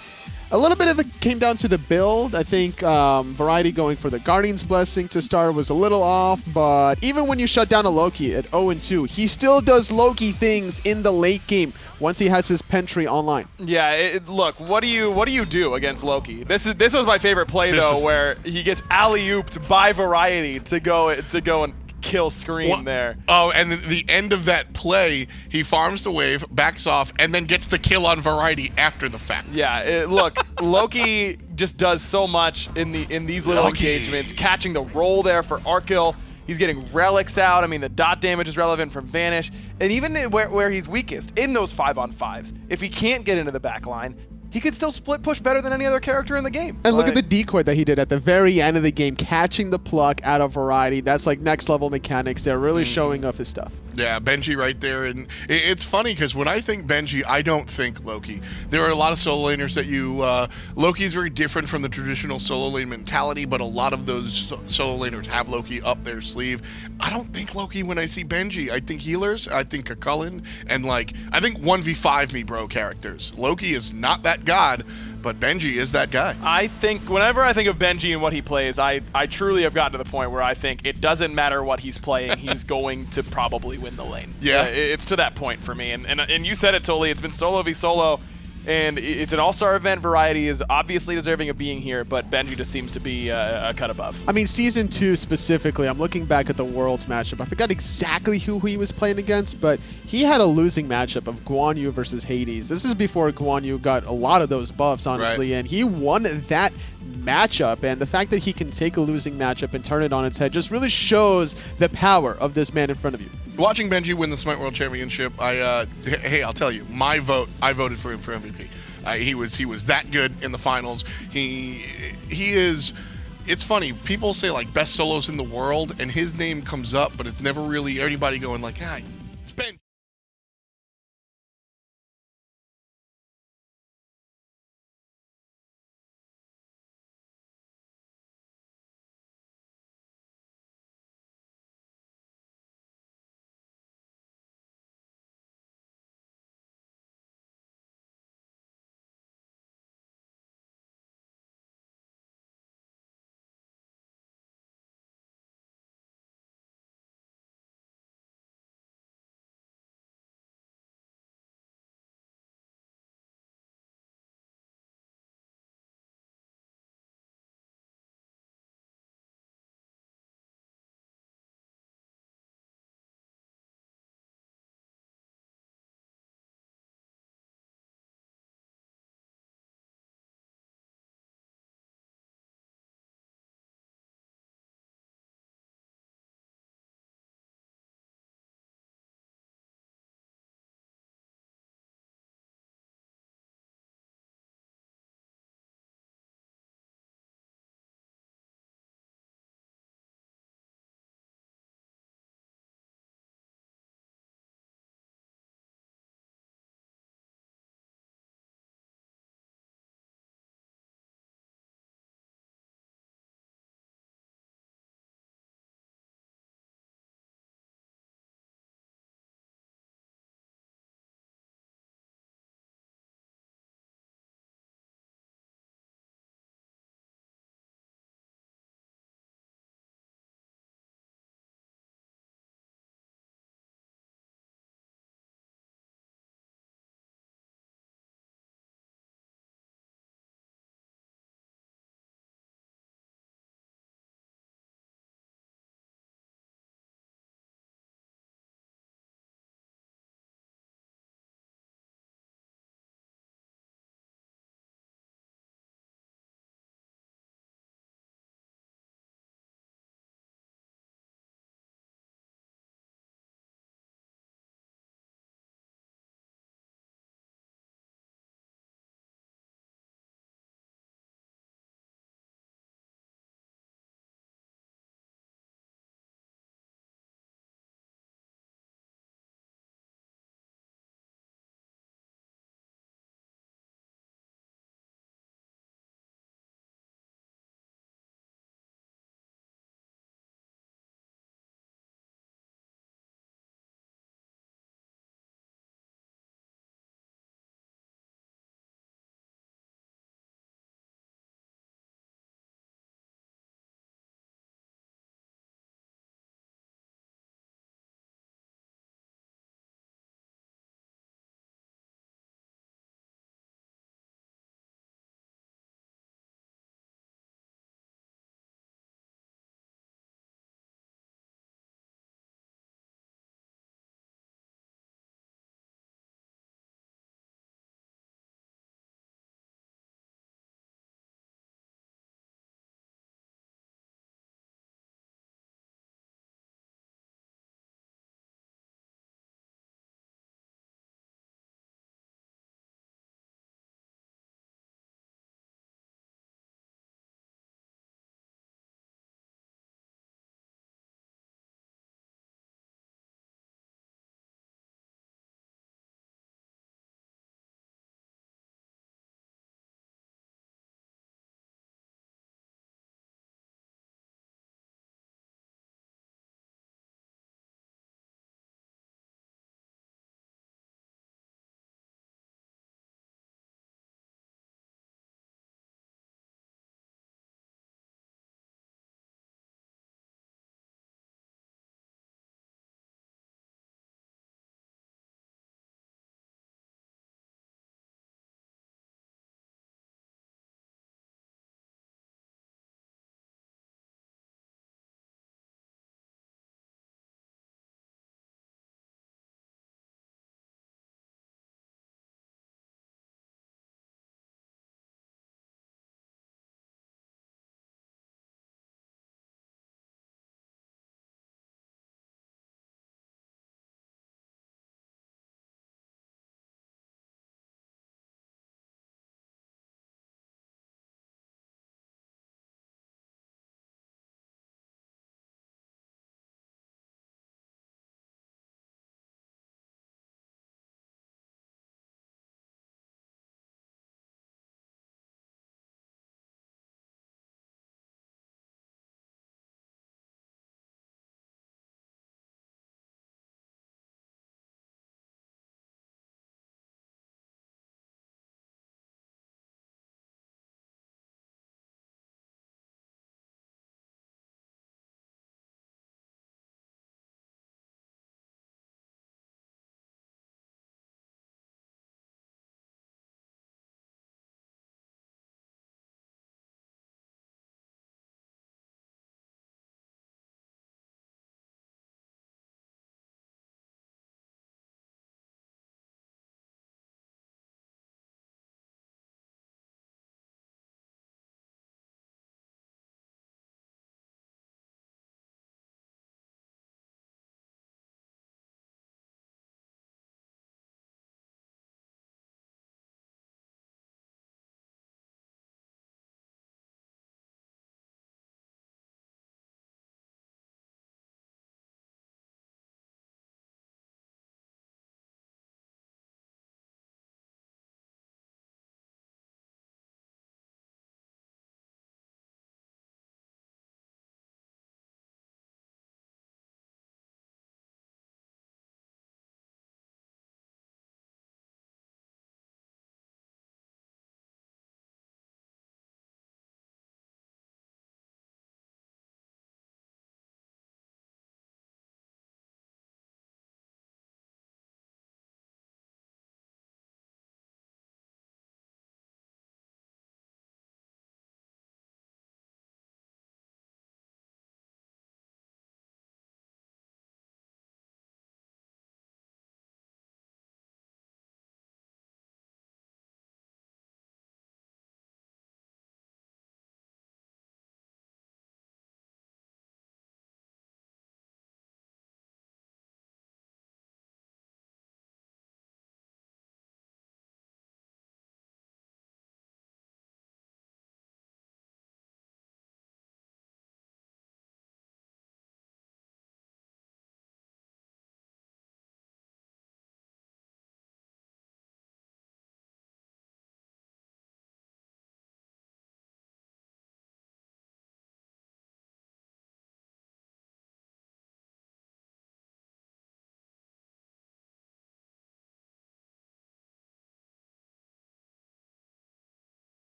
a little bit of it came down to the build. I think Variety going for the Guardian's Blessing to start was a little off. But even when you shut down a Loki at 0-2, he still does Loki things in the late game once he has his Pentry online. Yeah, look, what do you do against Loki? This was my favorite play where he gets alley-ooped by Variety to go and kill Scream there. Oh, and the end of that play, he farms the wave, backs off, and then gets the kill on Variety after the fact. Yeah, look, Loki just does so much in these little Loki. engagements. Catching the roll there for Arkkyl. He's getting relics out. I mean, the dot damage is relevant from Vanish. And even where he's weakest, in those 5-on-5s, if he can't get into the back line, he could still split push better than any other character in the game. And look at the decoy that he did at the very end of the game, catching the pluck out of Variety. That's like next level mechanics. They're really showing off his stuff. Yeah, Benji right there. And it's funny because when I think Benji, I don't think Loki. There are a lot of solo laners that Loki is very different from the traditional solo lane mentality, but a lot of those solo laners have Loki up their sleeve. I don't think Loki when I see Benji. I think healers, I think Arkkyl, and I think 1v5 me bro characters. Loki is not that god, but Benji is that guy. I think whenever I think of Benji and what he plays, I truly have gotten to the point where I think it doesn't matter what he's playing, he's going to probably win the lane. Yeah. It's to that point for me. And you said it, Totally. It's been solo v solo, and it's an all-star event. Variety is obviously deserving of being here, but Benji just seems to be a cut above. I mean, Season 2 specifically, I'm looking back at the Worlds matchup. I forgot exactly who he was playing against, but he had a losing matchup of Guan Yu versus Hades. This is before Guan Yu got a lot of those buffs, honestly, Right. and he won that matchup. And the fact that he can take a losing matchup and turn it on its head just really shows the power of this man in front of you. Watching Benji win the Smite World Championship, hey, I'll tell you, my vote, I voted for him for MVP. He was that good in the finals. He is. It's funny. People say like best solos in the world, and his name comes up, but it's never really anybody going like,